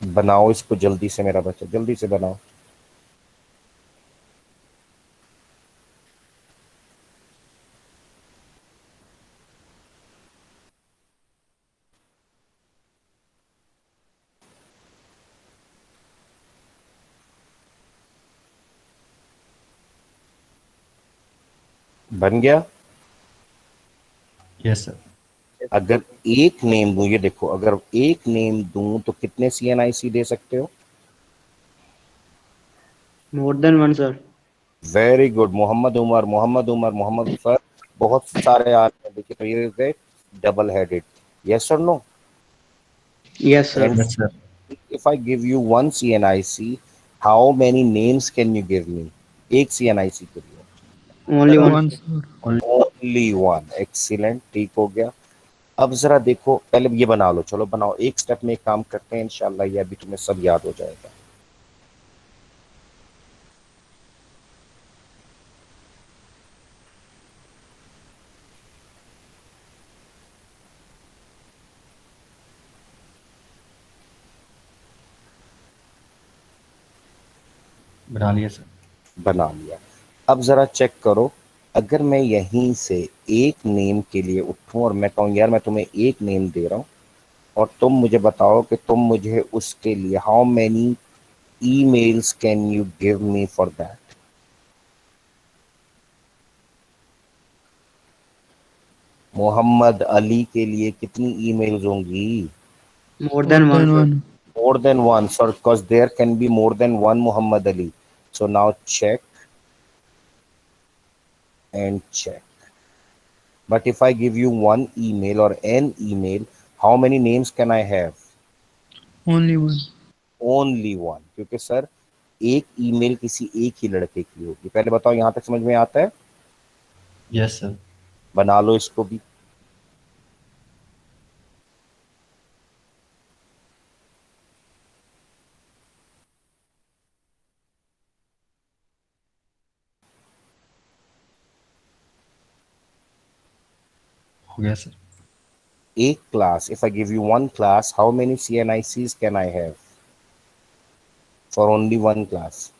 बनाओ इसको जल्दी से मेरा बच्चा, जल्दी से बनाओ। बन गया? Yes sir. अगर एक नेम दूं, ये देखो, अगर एक नेम दूं तो कितने CNIC दे सकते हो? More than one sir. Very good, Mohammad Umar, Mohammad Umar, Mohammad sir, बहुत सारे आ रहे हैं। देखिए तो ये डबल हेडेड। यस और no? Yes sir. And yes sir. if I give you one CNIC, how many names can you give me? एक CNIC के लिए only one. One sir. only one। excellent, ठीक हो गया। अब जरा देखो, पहले ये बना लो, चलो बनाओ, एक स्टेप में एक काम करते हैं, इंशाल्लाह ये अभी तुम्हें सब याद हो जाएगा। बना लिया सर। बना लिया। अब जरा चेक करो, अगर मैं यहीं से एक नेम के लिए उठूं और मैं कहूँ यार मैं तुम्हें एक नेम दे रहा हूँ, और तुम मुझे बताओ कि तुम मुझे उसके लिए how many emails can you give me for that? Mohammad Ali के लिए कितनी ईमेल्स होंगी? More than More one than sir. one. More than one, so because there can be more than one Muhammad Ali. So now check and check. But if I give you one email or an email, how many names can I have? Only one. Only one, क्योंकि sir एक email किसी एक ही लड़के की होगी। पहले बताओ यहाँ तक समझ में आता है? Yes sir. बना लो इसको भी। हो गया सर। एक class, if I give you one class, how many CNICs can I have for only one class?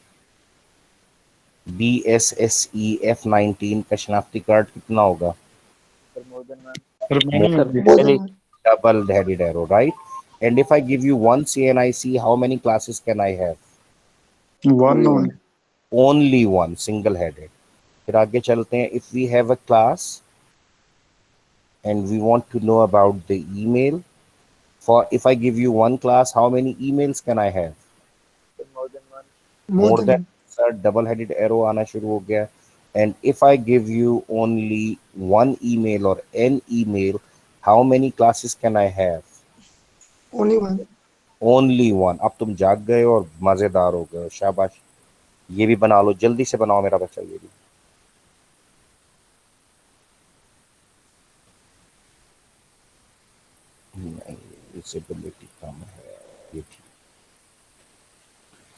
BSSE F19 का शनाख्ती कार्ड कितना होगा? Sir, more than one. Double headed arrow, right? And if I give you one CNIC, how many classes can I have? One only. Only one, single headed। फिर आगे चलते हैं। If we have a class and we want to know about the email, for if I give you one class, how many emails can I have? Sir, more than one. More than, sir, double headed arrow आना शुरू हो गया। And if I give you only one email or an email, how many classes can I have? Only one. Only one. अब तुम जाग गए और मजेदार हो गए, शाबाश। ये भी बना लो, जल्दी से बनाओ मेरा बच्चा ये भी। नहीं, विजिबिलिटी कम है ये ठीक।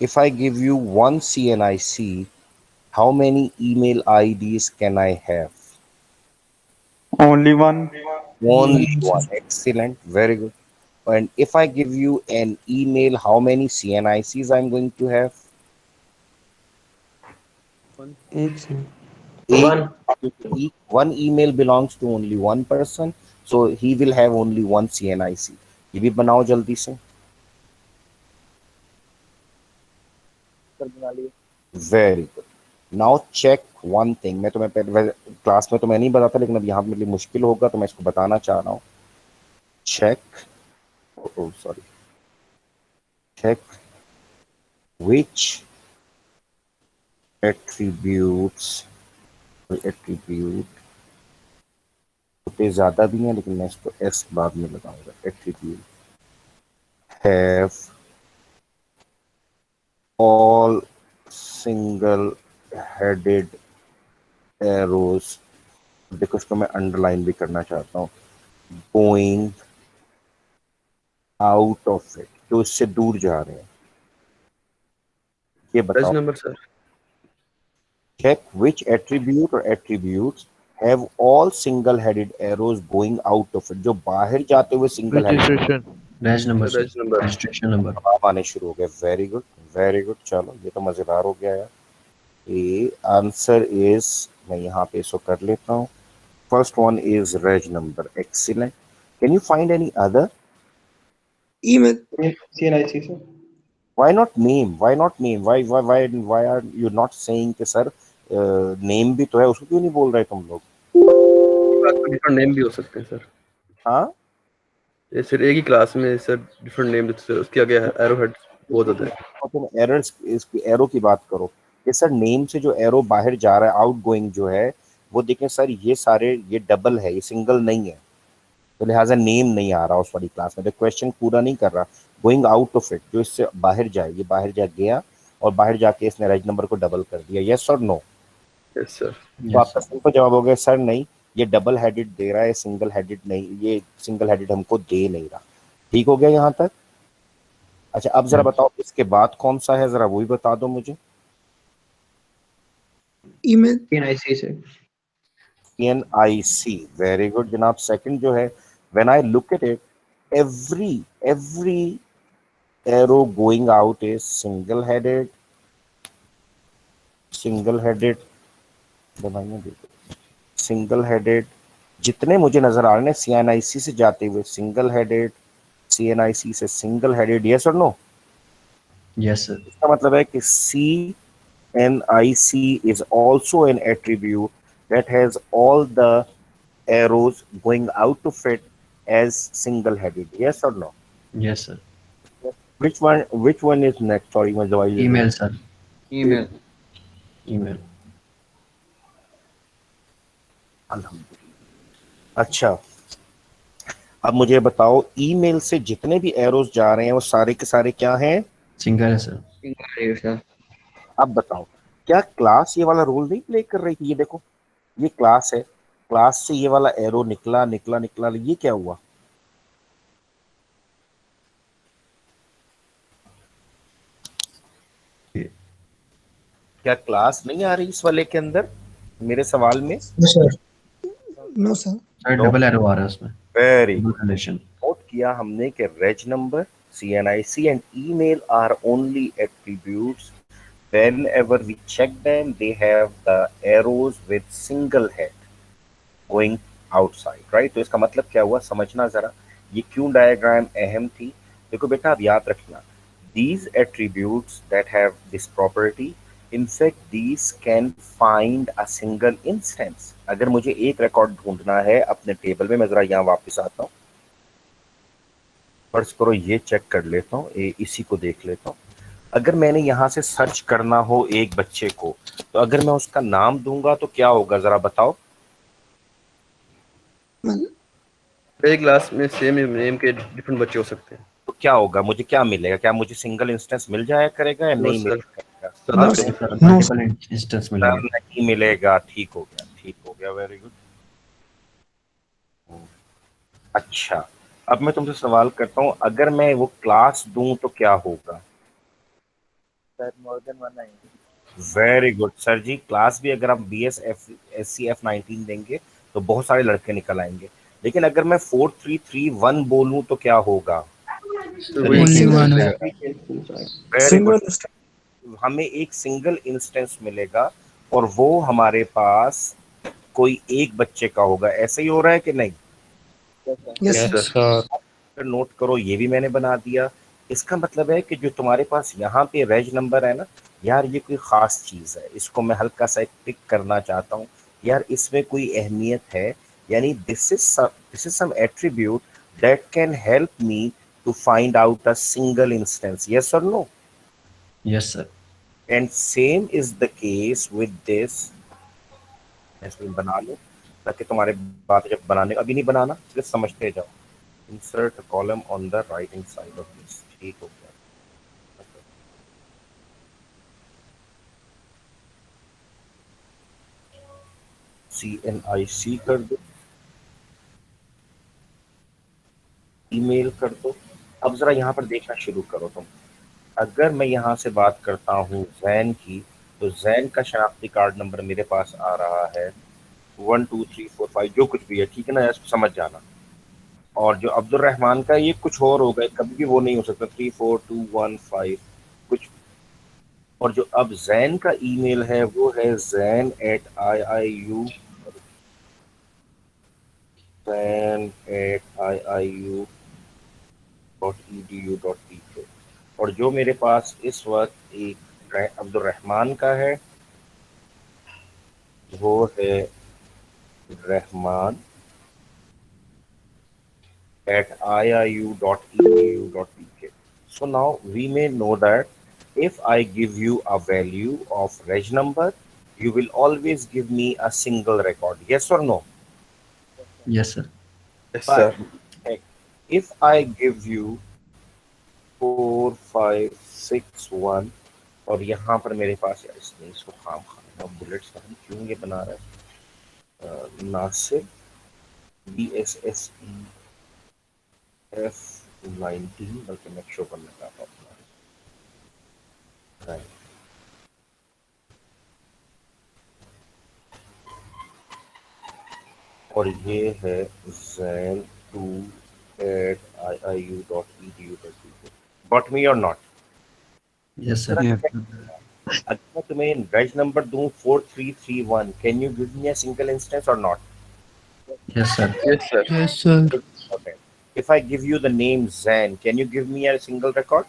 If I give you one CNIC, how many email IDs can I have? Only one. Only one. Excellent. Very good. And if I give you an email, how many CNICs I'm going to have? एक से One email belongs to only one person, so he will have only one CNIC. ये भी बनाओ जल्दी से। बना लिए। Very good. Now check one thing. मैं तुम्हें पहले क्लास में तो मैं नहीं बताता, लेकिन अब यहाँ मेरे लिए मुश्किल होगा तो मैं इसको बताना चाह रहा हूँ। Check, sorry, check which attribute ज्यादा भी है लेकिन मैं इसको एस बाद में लगाऊंगा। Attribute have all single headed arrows, देखो इसको मैं अंडरलाइन भी करना चाहता हूँ, going out of it, जो इससे दूर जा रहे हैं। ये पेज बताओ। Number sir. Check which attribute or attributes have all single headed arrows going out of it, जो बाहर जाते हुए single headed. Razz number razz number. Registration number जवाब आने शुरू हो गए। Very good, very good. चलो ये तो मजेदार हो गया यार। ये आंसर इज, मैं यहाँ पे इसको कर लेता हूँ। First one is reg number. Excellent. Can you find any other? Email. CNIC sir. Why not name? Why not name? Why are you not saying कि सर नेम भी तो है, उसको क्यों नहीं बोल रहे तुम लोग? डिफरेंट नेम भी हो सकते हैं सर। हाँ, ये सर एक ही क्लास में सर डिफरेंट नेम देते हैं, उसके आगे एरो हेड बहुत होता है। और तुम एरर्स, इसकी एरो की बात करो कि सर नेम से जो एरो बाहर जा रहा है, आउट गोइंग जो है वो देखें सर, ये सारे ये डबल है, ये सिंगल नहीं है, तो लिहाजा नेम नहीं आ रहा उस वाली क्लास में। तो क्वेश्चन पूरा नहीं कर रहा। गोइंग आउट ऑफ इट, जो इससे बाहर जाए, ये बाहर जा गया और बाहर जाके इसने रेज नंबर को डबल कर दिया। यस और नो? Yes sir. तो आपका सिंपल जवाब हो गया सर नहीं, ये डबल हेडेड दे रहा है, सिंगल हेडेड नहीं, ये सिंगल हेडेड हमको दे नहीं रहा। ठीक हो गया यहाँ तक? अच्छा अब जरा बताओ इसके बाद कौन सा है, जरा वो भी बता दो मुझे। Email. CNIC से CNIC, वेरी गुड जनाब। सेकंड जो है, when I look at it, every arrow going out is single headed, दवाइयां देखो, सिंगल हेडेड। जितने मुझे नजर आ रहे हैं CNIC से जाते हुए सिंगल हेडेड, CNIC से सिंगल हेडेड। यस और नो? Yes sir. इसका मतलब है कि CNIC is also an attribute that has all the arrows going out of it as single headed. Yes or no? Yes sir. Which one is next? Sorry, मैं दवाई ले लूं। Email sir. Email. Email. अल्हम्दुलिल्लाह। अच्छा अब मुझे बताओ, email से जितने भी एरोज जा रहे हैं वो सारे के सारे क्या हैं? सिंगल है सर। सर अब बताओ, क्या क्लास ये वाला रोल नहीं प्ले कर रही थी? ये देखो, ये क्लास है, क्लास से ये वाला एरो निकला निकला निकला, ये क्या हुआ? क्या क्लास नहीं आ रही इस वाले के अंदर मेरे सवाल में? No sir. Sir double arrow आ रहा है उसमें। वेरी रिलेशन नोट किया हमने कि reg number, CNIC and email are only attributes whenever we check them they have the arrows with single head going outside, right? तो इसका मतलब क्या हुआ समझना जरा। ये क्यों डायग्राम अहम थी? देखो बेटा आप याद रखना, these attributes that have this property, in fact these can find a single instance। अगर मुझे एक रिकॉर्ड ढूंढना है अपने टेबल में, मैं जरा यहाँ वापस आता हूँ, फर्ज करो ये चेक कर लेता हूँ, इसी को देख लेता हूँ। अगर मैंने यहाँ से सर्च करना हो एक बच्चे को, तो अगर मैं उसका नाम दूंगा तो क्या होगा, जरा बताओ। एक क्लास में सेम नेम के डिफरेंट बच्चे हो सकते हैं। तो क्या होगा, मुझे क्या मिलेगा, क्या मुझे सिंगल इंस्टेंस मिल जाया करेगा या नो नहीं सर, मिलेगा? ज्यादा नो करेंगे। सर मल्टीपल इंस्टेंस सर मिलेंगे। नहीं मिलेगा, ठीक हो गया, ठीक हो गया, वेरी गुड। अच्छा, अब मैं तुमसे सवाल करता हूँ, अगर मैं वो क्लास दूं तो क्या होगा? सर मोर देन वन आएंगे। वेरी गुड सर जी, क्लास भी अगर आप BSc F19 देंगे तो बहुत सारे लड़के निकल आएंगे, लेकिन अगर मैं 4331 बोलूं तो क्या होगा? तो वही Only चीज one. मिलेगा। वेरी गुड, सिंगल हमें एक सिंगल इंस्टेंस मिलेगा और वो हमारे पास कोई एक बच्चे का होगा। ऐसे ही हो रहा है कि नहीं? Yes yes sir sir. Sir note करो, ये भी मैंने बना दिया। इसका मतलब है कि जो तुम्हारे पास यहाँ पे रेज नंबर है ना यार, ये कोई खास चीज है, इसको मैं हल्का सा एक टिक करना चाहता हूँ यार, इसमें कोई अहमियत है, यानी this is some attribute that can help me to find out a single instance, yes और no? Yes sir. And same is the case with this. इसमें बना लो ताकि तुम्हारे बात जब बनाने, अभी नहीं बनाना, सिर्फ समझते जाओ। Insert column on the writing side of this, ठीक हो गया। CNIC कर दो, ईमेल कर दो। अब जरा यहाँ पर देखना शुरू करो तुम। अगर मैं यहाँ से बात करता हूँ जैन की, तो जैन का शनाख्ती कार्ड नंबर मेरे पास आ रहा है 12345, जो कुछ भी है, ठीक है ना, इसको समझ जाना। और जो अब्दुल रहमान का, ये कुछ और होगा, कभी भी वो नहीं हो सकता 34215 कुछ। और जो अब जैन का ईमेल है वो है zain@iiu zain@iiu.edu.pk। और जो मेरे पास इस वक्त एक अब्दुल रहमान का है वो है Rahman @iiu.edu.pk. So now we may know that if I give you a value of reg number, you will always give me a single record. Yes or no? Yes sir. Yes But sir. if I give you 4561 और यहाँ पर मेरे पास यार इसने इसको खाम खाम bullets का क्यों ये बना रहा है, नासिर BSSE F19, बल्कि मैं शो करने का अपना, और ये है zain2@iiu.edu.pk. Got me or not? Yes sir. अगर मैं तुम्हें रैज नंबर दूं 4331, can you give me a single instance और not? Yes sir. Yes sir. Yes, sir. Okay. If I give you the name Zain, can you give me a single record?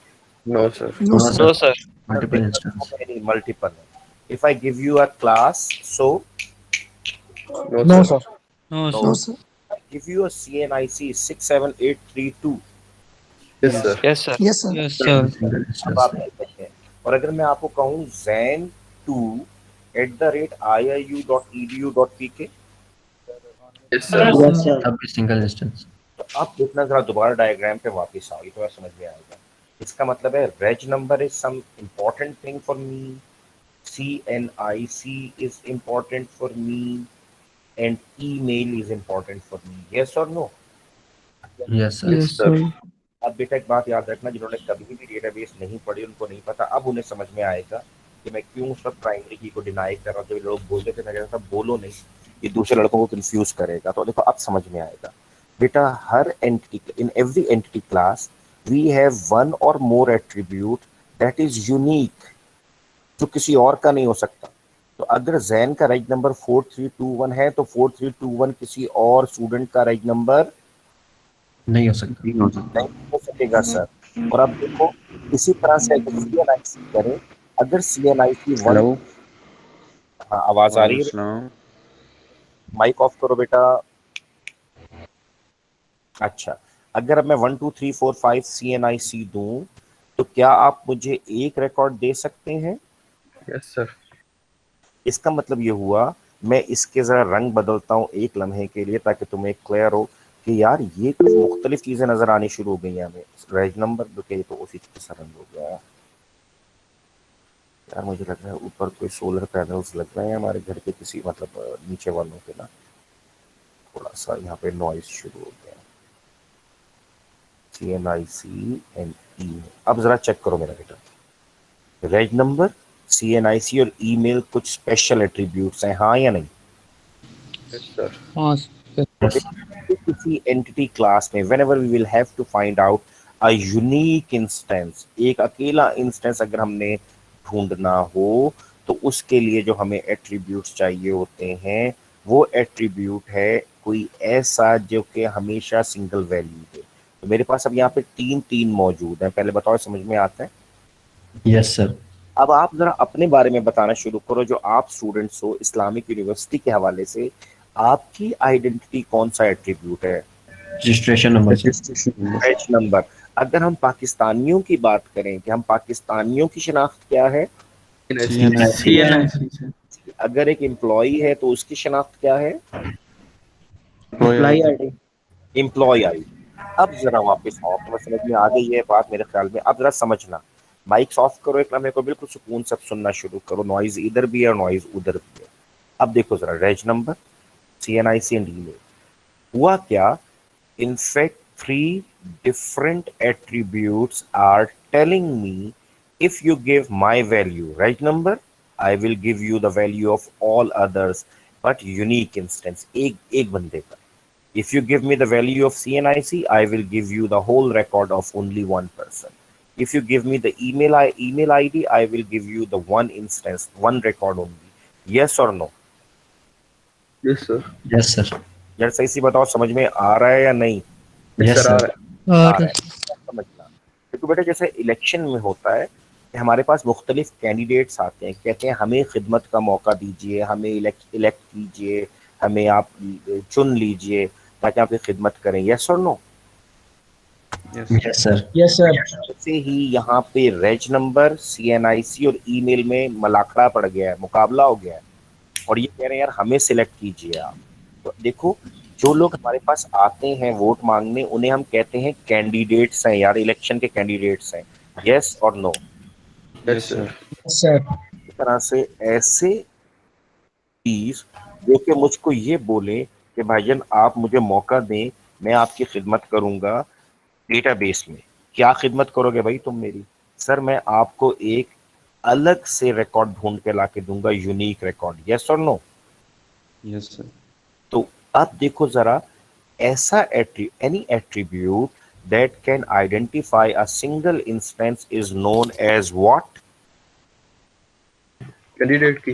No sir. No no sir sir. Multiple instance. Any multiple. If I give you a class, so no no sir. Sir No, no. No sir. Sir I give you a CNIC 67832. Yes sir. Yes, sir. Yes sir Yes, sir. Single अब instance. आप कहते हैं, और अगर मैं आपको कहूँ zain2@iiu.edu.pk, yes sir. Yes, yes sir. Sir तब भी सिंगल इंस्टेंस। तो आप देखना जरा दोबारा डायग्राम पे वापस आओ, ये थोड़ा समझ में आएगा। इसका मतलब है reg number is some important thing for me, CNIC is important for me, and email is important for me. Yes or no? Yes sir. Yes, sir. sir. अब बेटा एक बात याद रखना, जिन्होंने कभी भी डेटाबेस नहीं पढ़ी उनको नहीं पता, अब उन्हें समझ में आएगा कि मैं क्यों उस वक्त प्राइमरी की को डिनाई कर रहा हूँ। जब लोग बोलते थे मैं कहता था बोलो नहीं, ये दूसरे लड़कों को कंफ्यूज करेगा। तो देखो अब समझ में आएगा बेटा, हर entity, in every entity class we have one और more attribute that is unique, जो किसी और का नहीं हो सकता। तो अगर जैन का राइट नंबर 4321 है तो 4321 किसी और स्टूडेंट का राइट नंबर नहीं हो सकता। नहीं हो सकेगा सर। और अब देखो इसी तरह से अगर CNIC करें, अगर CNIC वन, हेलो, हाँ आवाज आ रही है, अस्सलाम। माइक ऑफ करो बेटा। अच्छा, अगर अब मैं 1 2 3 4 5 CNIC दूं तो क्या आप मुझे एक रिकॉर्ड दे सकते हैं? Yes sir. इसका मतलब ये हुआ मैं इसके जरा रंग बदलता हूँ एक लम्हे के लिए ताकि तुम्हें क्लियर हो कि यार ये कुछ मुख्तलिफ चीजें नजर आनी शुरू हो गई हैं हमें। रेज नंबर तो तो उसी चीज का रंग हो गया यार। मुझे लग रहा है ऊपर कोई सोलर पैनल्स लग रहे हैं हमारे घर के किसी मतलब नीचे वालों के ना, थोड़ा सा यहाँ पे नॉइज शुरू हो गया। CNIC एंड ई। अब जरा चेक करो मेरा बेटा, रेज नंबर, CNIC और ईमेल कुछ स्पेशल एट्रीब्यूट्स हैं, हाँ या नहीं? Yes sir. हाँ सर। किसी एंटिटी क्लास में whenever we will have to find out a unique instance, एक अकेला इंस्टेंस अगर हमने ढूंढना हो तो उसके लिए जो हमें एट्रीब्यूट्स चाहिए होते हैं वो एट्रीब्यूट है कोई ऐसा जो कि हमेशा सिंगल वैल्यू दे। तो मेरे पास अब यहाँ पे तीन मौजूद हैं, पहले बताओ समझ में आता है? Yes sir. अब आप जरा अपने बारे में बताना शुरू करो, जो आप स्टूडेंट्स हो इस्लामिक यूनिवर्सिटी के हवाले से आपकी आइडेंटिटी कौन सा एट्रीब्यूट है? Registration number sir. Batch number. अगर हम पाकिस्तानियों की बात करें कि हम पाकिस्तानियों की शिनाख्त क्या है? CNIC। अगर एक एम्प्लॉई है तो उसकी शिनाख्त क्या है? Employee ID. Employee I. अब जरा वापस आओ, तुम्हें समझ में आ गई है बात मेरे ख्याल में। अब जरा समझना, माइक ऑफ करो, एक लम्हे को बिल्कुल सुकून से सुनना शुरू करो, नॉइज इधर भी है और नॉइज उधर भी है। अब देखो जरा, reg number, CNIC and email. हुआ क्या? In fact, three different attributes are telling me if you give my value, right number, I will give you the value of all others, but unique instance, एक बंदे का. If you give me the value of CNIC, I will give you the whole record of only one person. If you give me the email ID, I will give you the one instance, one record only. Yes or no? Yes sir. Yes sir. यार सही सी बताओ, समझ में आ रहा है या नहीं? Yes sir आ sir. रहा है। आ रहा है, समझना। देखो बेटा, जैसे इलेक्शन में होता है कि हमारे पास मुख्तलिफ कैंडिडेट्स आते हैं, कहते हैं हमें खिदमत का मौका दीजिए, हमें इलेक्ट कीजिए, हमें आप चुन लीजिए ताकि आपकी खिदमत करें। यस और no? Yes sir. Yes sir. जैसे ही यहाँ पे रेज नंबर, CNIC और ईमेल में मलाखड़ा पड़ गया है, मुकाबला हो गया है, और ये कह रहे हैं यार हमें सिलेक्ट कीजिए आप। तो देखो, जो लोग हमारे पास आते हैं वोट मांगने, उन्हें हम कहते हैं कैंडिडेट्स हैं यार, इलेक्शन के कैंडिडेट्स हैं। यस और no? Yes sir. Yes sir. इस तरह से ऐसे चीज जो कि मुझको ये बोले कि भाईजान आप मुझे मौका दें, मैं आपकी खिदमत करूंगा डेटाबेस में। क्या खिदमत करोगे भाई तुम मेरी? सर मैं आपको एक अलग से रिकॉर्ड ढूंढ के ला के दूंगा, यूनिक रिकॉर्ड। यस और नो? Yes sir. तो अब देखो जरा, ऐसा any attribute that can identify a single instance is known as what? Candidate की।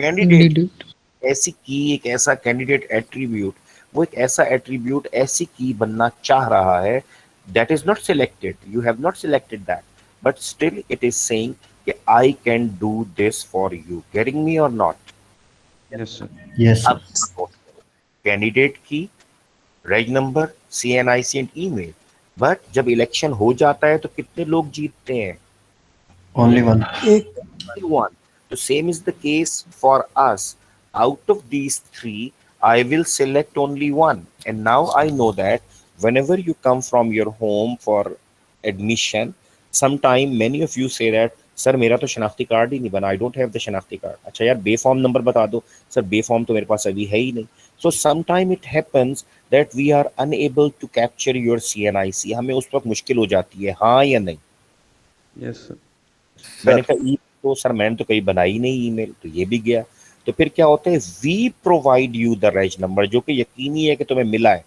कैंडिडेट। ऐसी की, एक ऐसा कैंडिडेट एट्रीब्यूट, वो एक ऐसा एट्रीब्यूट, ऐसी की बनना चाह रहा है that is not selected, you have not selected that, but still it is saying कि I can do this for you. Getting me or not? Yes sir. Yes अब कैंडिडेट की, reg number, CNIC and email. But जब election हो जाता है तो कितने लोग जीतते हैं? Only one. Only one. So same is the case for us. Out of these three, I will select only one. And now I know that whenever you come from your home for admission, sometime many of you say that sir मेरा तो शनाख्ती card ही नहीं बना, I don't have the शनाख्ती card. अच्छा यार बे form number बता दो। सर बे फॉर्म तो मेरे पास अभी है ही नहीं। So sometime it happens that we are unable to capture your CNIC। हमें उस वक्त मुश्किल हो जाती है, हाँ या नहीं? Yes sir. मैंने कहा तो सर मैंने तो कहीं बनाई नहीं ईमेल, तो ये भी गया। तो फिर क्या होता है, we provide you the reg number, जो कि यकीनी है कि तुम्हें मिला है।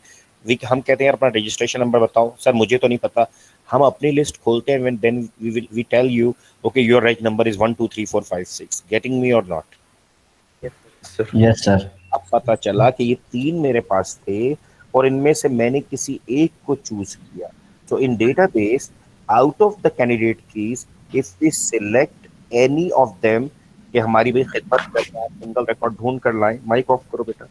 हम कहते हैं अपना रजिस्ट्रेशन नंबर बताओ। सर मुझे तो नहीं पता। हम अपनी लिस्ट खोलते हैं, then we tell you okay your reg number is 1 2 3 4 5 6। Getting me और नॉट? Yes sir. अब पता चला कि ये तीन मेरे पास थे और इनमें से मैंने किसी एक को चूज किया। So in database, out of the candidate keys, if we select any of them कि हमारी भी खिदमत करना है, सिंगल रिकॉर्ड ढूंढ कर लाएं। माइक ऑफ करो बेटा।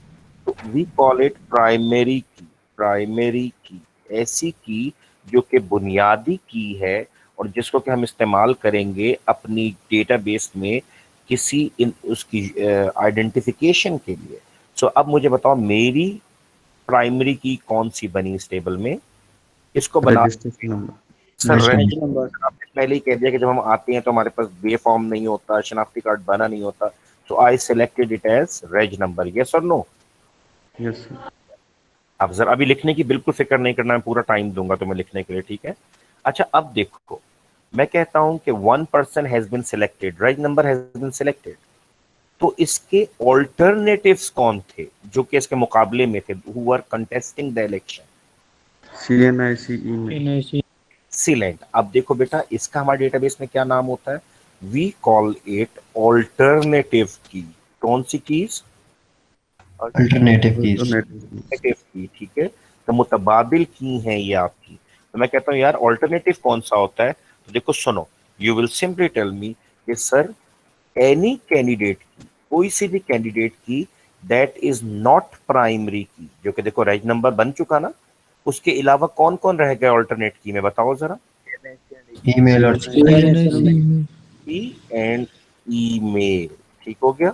तो वी कॉल इट प्राइमरी की। प्राइमरी की ऐसी की जो कि बुनियादी की है और जिसको कि हम इस्तेमाल करेंगे अपनी डेटाबेस में किसी उसकी आइडेंटिफिकेशन के लिए। सो अब मुझे बताओ मेरी प्राइमरी की कौन सी बनी इस टेबल में, इसको बना registration number. Sir Reg number. आपने पहले ही कह दिया कि जब हम आते हैं तो हमारे पास बे फॉर्म नहीं होता, शनाख्ती कार्ड बना नहीं होता, तो I selected it as reg number. Yes और नो? Yes sir. अब जरा अभी लिखने की बिल्कुल फिक्र नहीं करना, मैं पूरा टाइम दूंगा तुम्हें लिखने के लिए, ठीक है? अच्छा अब देखो, मैं कहता हूं कि 1 person has been selected, reg number has been selected, तो इसके ऑल्टरनेटिव्स कौन थे जो कि इसके मुकाबले में थे, who are contesting the election? CNIC email. NIC excellent. अब देखो बेटा, इसका हमारे डेटाबेस में क्या नाम होता है? वी कॉल इट ऑल्टरनेटिव की। कौन सी कीज? Alternative keys. ऑल्टरनेटिव की, ठीक है? तो मुतबादिल की है ये आपकी। तो मैं कहता हूँ यार ऑल्टरनेटिव कौन सा होता है? तो देखो सुनो, you will simply tell me कि सर एनी कैंडिडेट की, कोई सी भी कैंडिडेट की दैट इज नॉट प्राइमरी की, जो कि देखो रेज नंबर बन चुका ना, उसके अलावा कौन कौन रह गए ऑल्टरनेट की में, बताओ जरा। Email और NIC email. की एंड ईमेल, ठीक हो गया?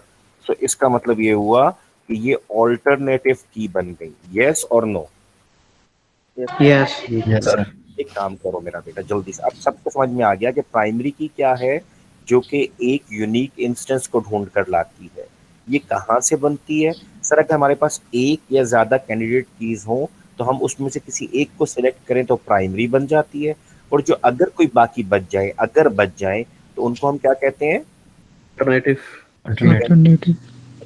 सो इसका मतलब ये हुआ कि ये ऑल्टरनेटिव की बन गई। यस और नो? यस। yes sir. एक काम करो मेरा बेटा जल्दी से, अब सबको समझ में आ गया कि प्राइमरी की क्या है, जो कि एक यूनिक इंस्टेंस को ढूंढ कर लाती है। ये कहाँ से बनती है? सर अगर हमारे पास एक या ज्यादा कैंडिडेट कीज हो तो हम उसमें से किसी एक को सिलेक्ट करें तो प्राइमरी बन जाती है, और जो अगर कोई बाकी बच जाए, अगर बच जाए, तो उनको हम क्या कहते हैं? अल्टरनेटिव। Alternative.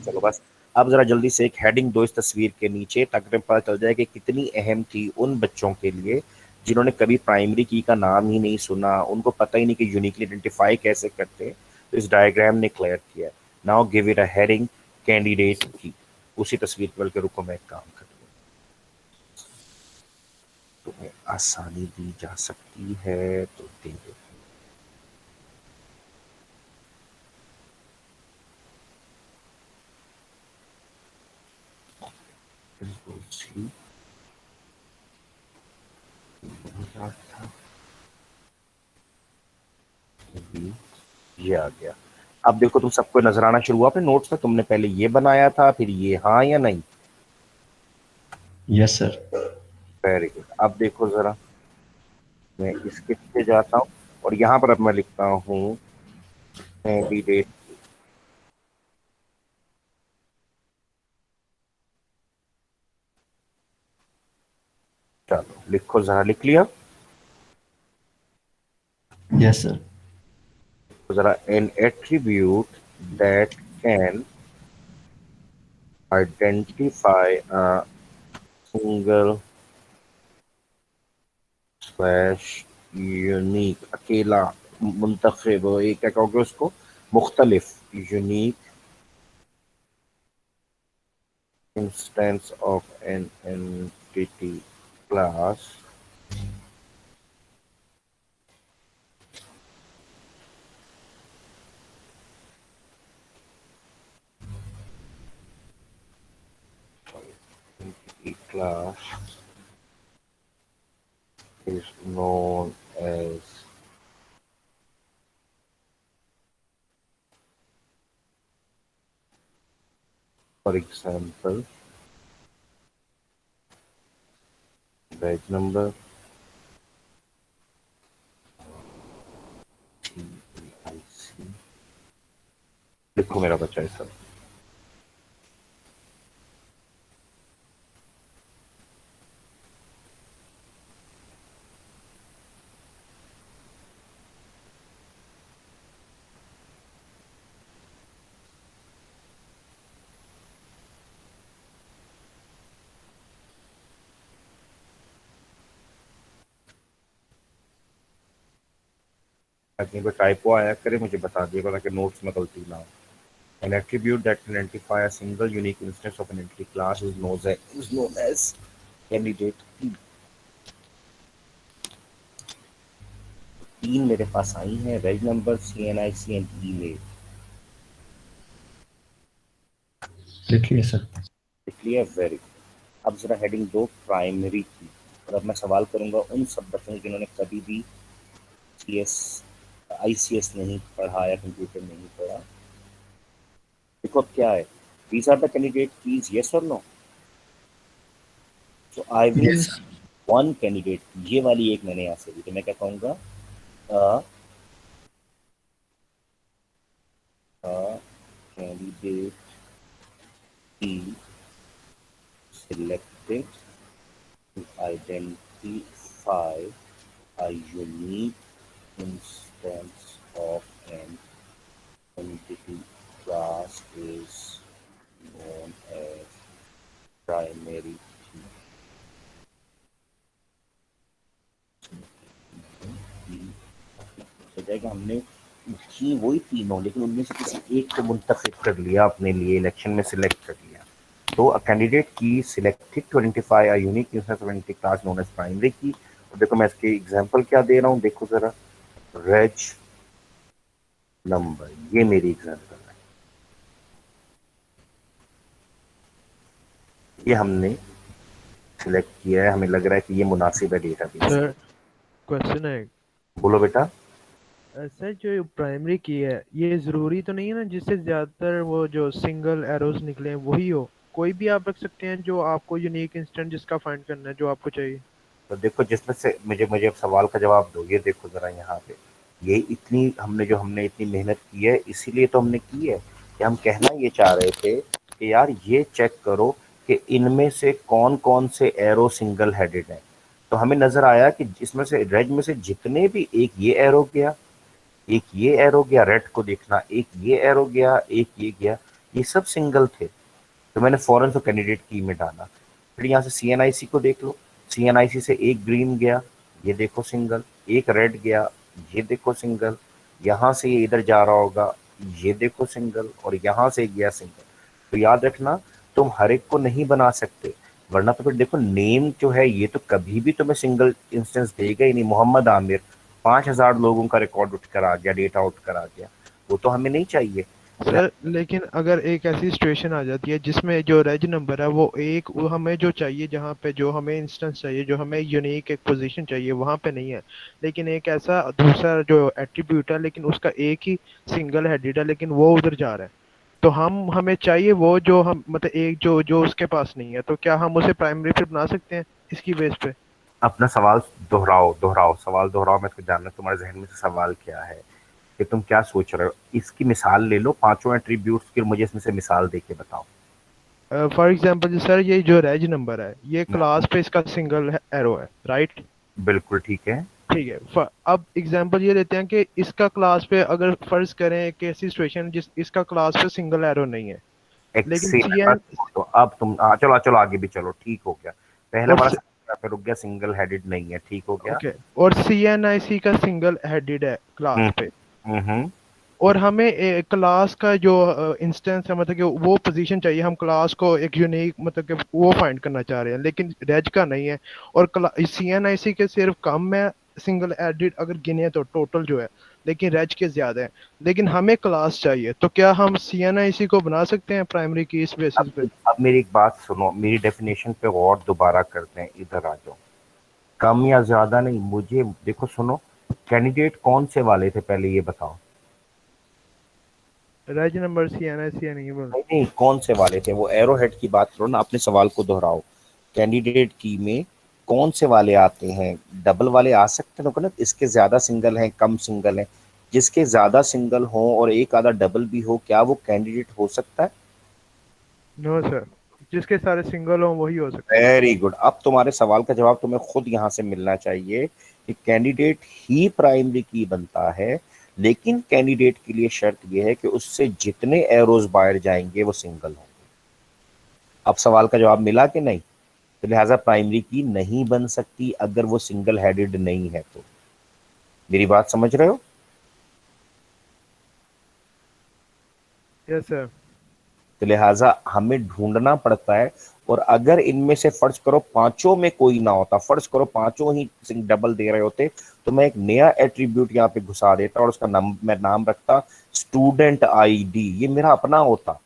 चलो बस, अब जरा जल्दी से एक हेडिंग दो इस तस्वीर के नीचे, ताकि हमें पता चल जाए कि कितनी अहम थी उन बच्चों के लिए जिन्होंने कभी प्राइमरी की का नाम ही नहीं सुना, उनको पता ही नहीं कि यूनिकली आइडेंटिफाई कैसे करते हैं। तो इस डायग्राम ने क्लियर किया। Now give it a heading candidate की। उसी तस्वीर पर के रुको मैं एक काम कर लूं, तुम्हें आसानी दी जा सकती है तो दे दो। बिल्कुल ठीक था, ये आ गया। अब देखो तुम सबको नजर आना शुरू हुआ अपने नोट्स में, तुमने पहले ये बनाया था फिर ये, हाँ या नहीं? Yes sir. Very good. अब देखो जरा, मैं इसके पीछे जाता हूँ और यहाँ पर अब मैं लिखता हूँ कैंडिडेट। चलो लिखो जरा, लिख लिया? Yes sir. तो जरा N attribute that can identify a single slash unique, अकेला, मुंतखब, ये क्या कहोगे उसको, मुख्तलिफ, unique instance of an entity class entity class is known as for example badge number, TIC। लिखो मेरा बच्चा ऐसा। कहीं पर टाइपो आया करे मुझे बता दिएगा ताकि नोट्स में गलती ना हो। An attribute that can identify a single unique instance of an entity class is known as candidate key। तीन मेरे पास आई हैं, reg number, CNIC and email. लिख लिया सर। लिख लिया? Very good. अब जरा हेडिंग दो प्राइमरी की, और अब मैं सवाल करूंगा उन सब बच्चों से जिन्होंने कभी भी CS ICS नहीं पढ़ा या कंप्यूटर नहीं पढ़ा। देखो अब क्या है, these are the candidate keys, yes or no? So I will Yes. say one candidate, ये वाली एक मैंने यहाँ से ली, तो मैं क्या कहूँगा, a candidate key selected to identify a unique instance of an entity class is known as primary key. हो जाएगा, हमने की वही तीनों, लेकिन उनमें से किसी एक को मुंतखब कर लिया अपने लिए, इलेक्शन में सिलेक्ट कर लिया। तो a candidate key selected to identify a unique instance of entity class known as primary key. और देखो मैं इसके एग्जांपल क्या दे रहा हूँ, देखो जरा, रेज नंबर, ये मेरी एग्जांपल है, ये हमने सिलेक्ट किया है, हमें लग रहा है कि ये मुनासिब है डेटाबेस। सर क्वेश्चन है, बोलो बेटा। सर जो प्राइमरी की है ये ज़रूरी तो नहीं है ना जिससे ज़्यादातर वो जो सिंगल एरोज निकले हैं वही हो, कोई भी आप रख सकते हैं जो आपको यूनिक इंस्टेंट जिसका फाइंड करना है जो आपको चाहिए। तो देखो जिसमें से मुझे अब सवाल का जवाब दो, ये देखो जरा यहाँ पे, ये इतनी हमने इतनी मेहनत की है, इसीलिए तो हमने की है कि हम कहना ये चाह रहे थे कि यार ये चेक करो कि इनमें से कौन कौन से एरो सिंगल हेडेड हैं। तो हमें नजर आया कि इसमें से रेड में से जितने भी, एक ये एरो गया, एक ये एरो गया, रेड को देखना, एक ये एरो गया, एक ये गया, ये सब सिंगल थे। तो मैंने फौरन से कैंडिडेट की में डाला। फिर यहाँ से CNIC को देख लो, CNIC से एक ग्रीन गया, ये देखो सिंगल, एक रेड गया, ये देखो सिंगल, यहाँ से ये इधर जा रहा होगा, ये देखो सिंगल, और यहाँ से गया सिंगल। तो याद रखना, तुम हर एक को नहीं बना सकते, वरना तो फिर देखो नेम जो है ये तो कभी भी तुम्हें सिंगल इंस्टेंस देगा ही नहीं। मोहम्मद आमिर 5000 लोगों का रिकॉर्ड उठ कर आ गया, डेटा उठ कर आ गया, वो तो हमें नहीं चाहिए। सर लेकिन अगर एक ऐसी सिचुएशन आ जाती है जिसमें जो रेज नंबर है वो हमें जो चाहिए, जहाँ पे जो हमें इंस्टेंस चाहिए, जो हमें यूनिक एक पोजीशन चाहिए वहाँ पे नहीं है, लेकिन एक ऐसा दूसरा जो एट्रीब्यूट है लेकिन उसका एक ही सिंगल हेडेड है लेकिन वो उधर जा रहा है, तो हमें चाहिए वो जो हम मतलब एक जो उसके पास नहीं है, तो क्या हम उसे प्राइमरी पे बना सकते हैं इसकी बेस पे? अपना सवाल दोहराओ सवाल दोहराओ, मैं तो जानना तुम्हारे जहन में से सवाल क्या है, कि तुम क्या सोच रहे हो। इसकी मिसाल ले लो, पांचों एट्रीब्यूट्स की, मुझे इसमें से मिसाल देके बताओ। फॉर एग्जांपल सर ये जो रेज नंबर है ये क्लास पे इसका सिंगल एरो है, राइट? बिल्कुल ठीक है। ठीक है, अब एग्जांपल ये लेते हैं कि इसका क्लास पे अगर फर्ज करें कि ऐसी सिचुएशन जिस इसका क्लास पे सिंगल एरो नहीं है, लेकिन तो अब तुम चलो आगे भी चलो, ठीक हो गया, पहला वाला पे रुक गया, सिंगल हेडेड नहीं है, ठीक हो गया। ओके, और CNIC का सिंगल हेडेड है क्लास पे, और हमें क्लास का जो इंस्टेंस है मतलब कि वो पोजीशन चाहिए, हम क्लास को एक यूनिक मतलब कि वो फाइंड करना चाह रहे हैं, लेकिन रेज का नहीं है, और CNIC के सिर्फ कम है सिंगल एडिट अगर गिने तो टोटल जो है, लेकिन रेज के ज्यादा है, लेकिन हमें क्लास चाहिए, तो क्या हम CNIC को बना सकते हैं प्राइमरी की इस बेसिस पे? अब मेरी एक बात सुनो, मेरी डेफिनेशन पे गौर दोबारा करते हैं, इधर आ जाओ, कम या ज्यादा नहीं, मुझे देखो सुनो, कैंडिडेट कौन से वाले थे पहले ये बताओ। रेज नंबर CNIC नहीं बोल, नहीं कौन से वाले थे, वो एरो हेड की बात करो ना, अपने सवाल को दोहराओ। कैंडिडेट की में कौन से वाले आते हैं, डबल वाले आ सकते हैं, तो ना इसके ज्यादा सिंगल हैं, कम सिंगल हैं, जिसके ज्यादा सिंगल हो और एक आधा डबल भी हो, क्या वो कैंडिडेट हो सकता है? नो सर, जिसके सारे सिंगल हो वही हो सकता है। वेरी गुड, अब तुम्हारे सवाल का जवाब तुम्हें खुद यहाँ से मिलना चाहिए कि कैंडिडेट ही प्राइमरी की बनता है, लेकिन कैंडिडेट के लिए शर्त यह है कि उससे जितने एरोज बाहर जाएंगे वो सिंगल होंगे। अब सवाल का जवाब मिला कि नहीं? तो लिहाजा प्राइमरी की नहीं बन सकती अगर वो सिंगल हेडेड नहीं है। तो मेरी बात समझ रहे हो? Yes sir. तो लिहाजा हमें ढूंढना पड़ता है, और अगर इनमें से फर्ज करो पांचों में कोई ना होता, फर्ज करो पांचों ही डबल दे रहे होते, तो मैं एक नया एट्रीब्यूट यहाँ पे घुसा देता और उसका मैं नाम रखता स्टूडेंट ID, ये मेरा अपना होता।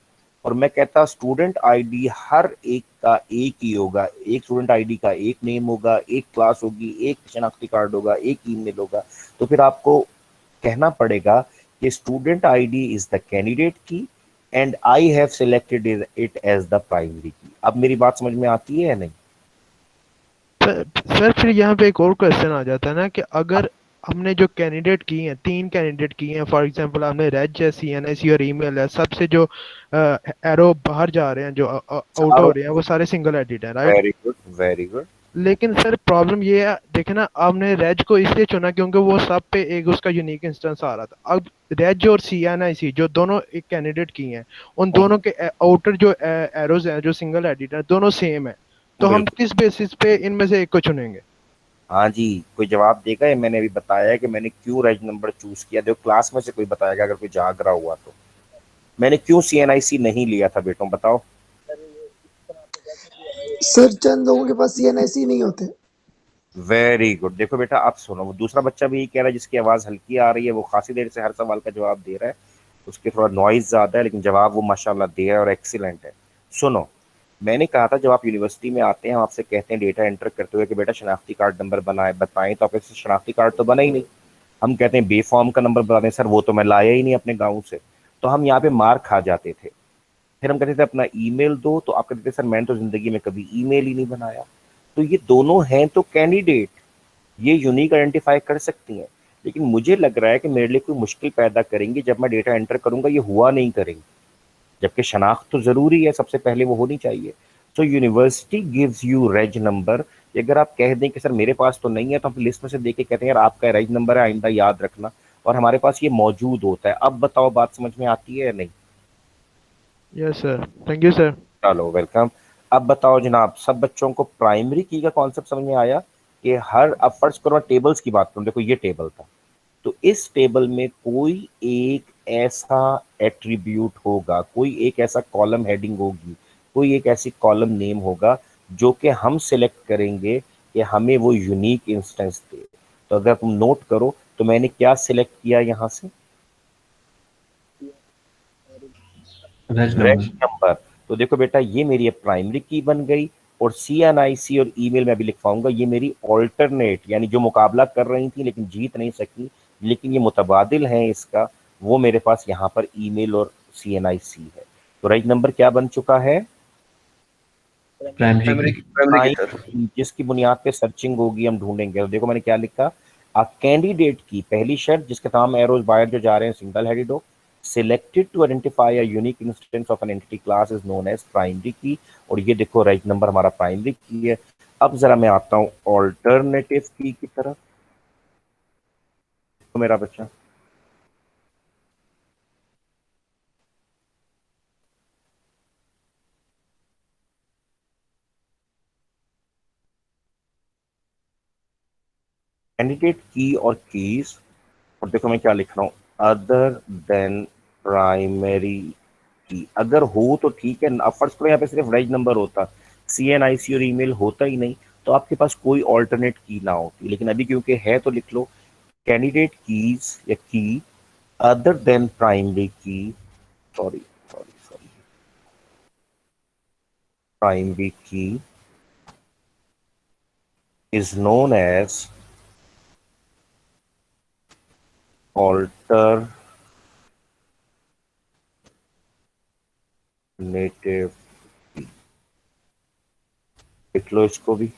और मैं कहता स्टूडेंट आईडी हर एक का एक ही होगा, एक स्टूडेंट आईडी का एक नेम होगा, एक क्लास होगी, एक शनाख्ती कार्ड होगा, एक ईमेल होगा। तो फिर आपको कहना पड़ेगा कि student ID is the candidate key and I have selected it as the primary key. अब मेरी बात समझ में आती है या नहीं? सर फिर यहाँ पे एक और क्वेश्चन आ जाता है ना कि अगर हमने जो कैंडिडेट की हैं, 3 कैंडिडेट की हैं, फॉर एग्जांपल हमने रेज है, सीएनआईसी और ईमेल है, सबसे जो एरो बाहर जा रहे हैं, जो आउट हो रहे हैं, वो सारे सिंगल एडिट है, right? Very good, very good. लेकिन सर प्रॉब्लम ये है, देखे ना, आपने रेज को इसलिए चुना क्योंकि वो सब पे एक उसका यूनिक इंस्टेंस आ रहा था। अब रेज और सीएनआईसी जो दोनों एक कैंडिडेट की हैं, उन दोनों के आउटर जो एरोज हैं, जो सिंगल एडिट है, दोनों सेम है। तो हम किस बेसिस पे इनमें से एक को चुनेंगे? हाँ जी, कोई जवाब देगा? ये मैंने अभी बताया है कि मैंने क्यों रेज नंबर चूज किया। देखो क्लास में से कोई बताएगा अगर कोई जाग रहा हुआ तो। मैंने क्यों सीएनआईसी नहीं लिया था बेटों, बताओ। सर चंद लोगों के पास सीएनआईसी नहीं होते। Very good. देखो बेटा आप सुनो, वो दूसरा बच्चा भी यही कह रहा है जिसकी आवाज हल्की आ रही है, वो खासी देर से हर सवाल का जवाब दे रहा है, उसके थोड़ा नॉइज ज्यादा है, लेकिन जवाब वो माशाल्लाह दे रहा है और एक्सीलेंट है। सुनो, मैंने कहा था जब आप यूनिवर्सिटी में आते हैं, हम आपसे कहते हैं डेटा एंटर करते हुए कि बेटा शनाख्ती कार्ड नंबर बनाए बताएं, तो आपके शनाख्ती कार्ड तो बना ही नहीं। हम कहते हैं बेफॉर्म का नंबर बता दें, सर वो तो मैं लाया ही नहीं अपने गाँव से। तो हम यहाँ पे मार खा जाते थे। फिर हम कहते थे अपना ईमेल दो, तो आप कहते थे सर मैंने तो जिंदगी में कभी ईमेल ही नहीं बनाया। तो ये दोनों हैं तो कैंडिडेट, ये यूनिक आइडेंटिफाई कर सकती हैं, लेकिन मुझे लग रहा है कि मेरे लिए कोई मुश्किल पैदा करेंगे जब मैं डेटा एंटर करूंगा, ये हुआ नहीं करेंगे, जबकि शनाख्त तो जरूरी है, सबसे पहले वो होनी चाहिए। So university gives you reg number. अगर आप कह दें कि सर मेरे पास तो नहीं है, तो हम लिस्ट में से देख के कहते हैं यार आपका रेज नंबर है, आइंदा याद रखना, और हमारे पास ये मौजूद होता है। अब बताओ बात समझ में आती है या नहीं? Yes sir, thank you sir. चलो वेलकम। अब बताओ जनाब, सब बच्चों को प्राइमरी की का कॉन्सेप्ट समझ में आया कि हर, अब फर्स्ट करो टेबल्स की बात करूं, देखो ये टेबल था, तो इस टेबल में कोई एक ऐसा एट्रीब्यूट होगा, कोई एक ऐसा कॉलम हेडिंग होगी, कोई एक ऐसी कॉलम नेम होगा जो कि हम सिलेक्ट करेंगे कि हमें वो यूनिक इंस्टेंस दे। तो अगर तुम नोट करो तो मैंने क्या सिलेक्ट किया यहाँ से? रेज नंबर। तो देखो बेटा ये मेरी प्राइमरी की बन गई, और सीएनआईसी और ईमेल में भी लिखवाऊंगा ये मेरी ऑल्टरनेट, यानी जो मुकाबला कर रही थी लेकिन जीत नहीं सकी, लेकिन ये मुतबादिल है इसका, वो मेरे पास यहाँ पर ईमेल और सीएनआईसी है। तो राइट नंबर क्या बन चुका है? प्राइमरी की सर। जिसकी बुनियाद पे सर्चिंग होगी, हम ढूंढेंगे। तो देखो मैंने क्या लिखा, आ कैंडिडेट की पहली शर्त जिसके तमाम एरोज बाहर जो जा रहे हैं सिंगल हेडेड हो, selected to identify a unique instance of an entity class is known as primary key। और ये देखो राइट नंबर हमारा प्राइमरी की है। अब जरा मैं आता हूं ऑल्टरनेटिव की तरफ। तो मेरा बच्चा कैंडिडेट की और कीज, और देखो मैं क्या लिख रहा हूं, अदर देन प्राइमरी की। अगर हो तो ठीक है। अब फर्स्ट करो यहाँ पे सिर्फ रेज नंबर होता, सीएनआईसी और ईमेल होता ही नहीं, तो आपके पास कोई ऑल्टरनेट की ना होती, लेकिन अभी क्योंकि है तो लिख लो कैंडिडेट कीज या की अदर देन प्राइमरी की, सॉरी सॉरी सॉरी, प्राइमरी की इज नोन एज ऑल्टरनेटिव। लिख लो इसको भी।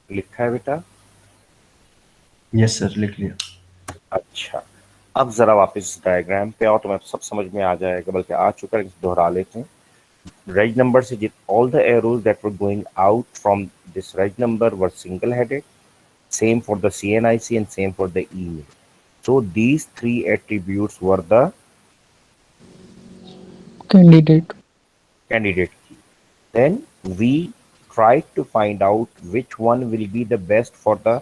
लिखा है बेटा? यस सर, लिख लिया। अच्छा, अब जरा वापस डायग्राम पे आओ तो मैं सब समझ में आ जाएगा, बल्कि आ चुका है, दोहरा लेते हैं। reg number से all the arrows that were going out from this reg number were single headed. Same for the CNIC and same for the email. So these three attributes were the candidate. key. Then we tried to find out which one will be the best for the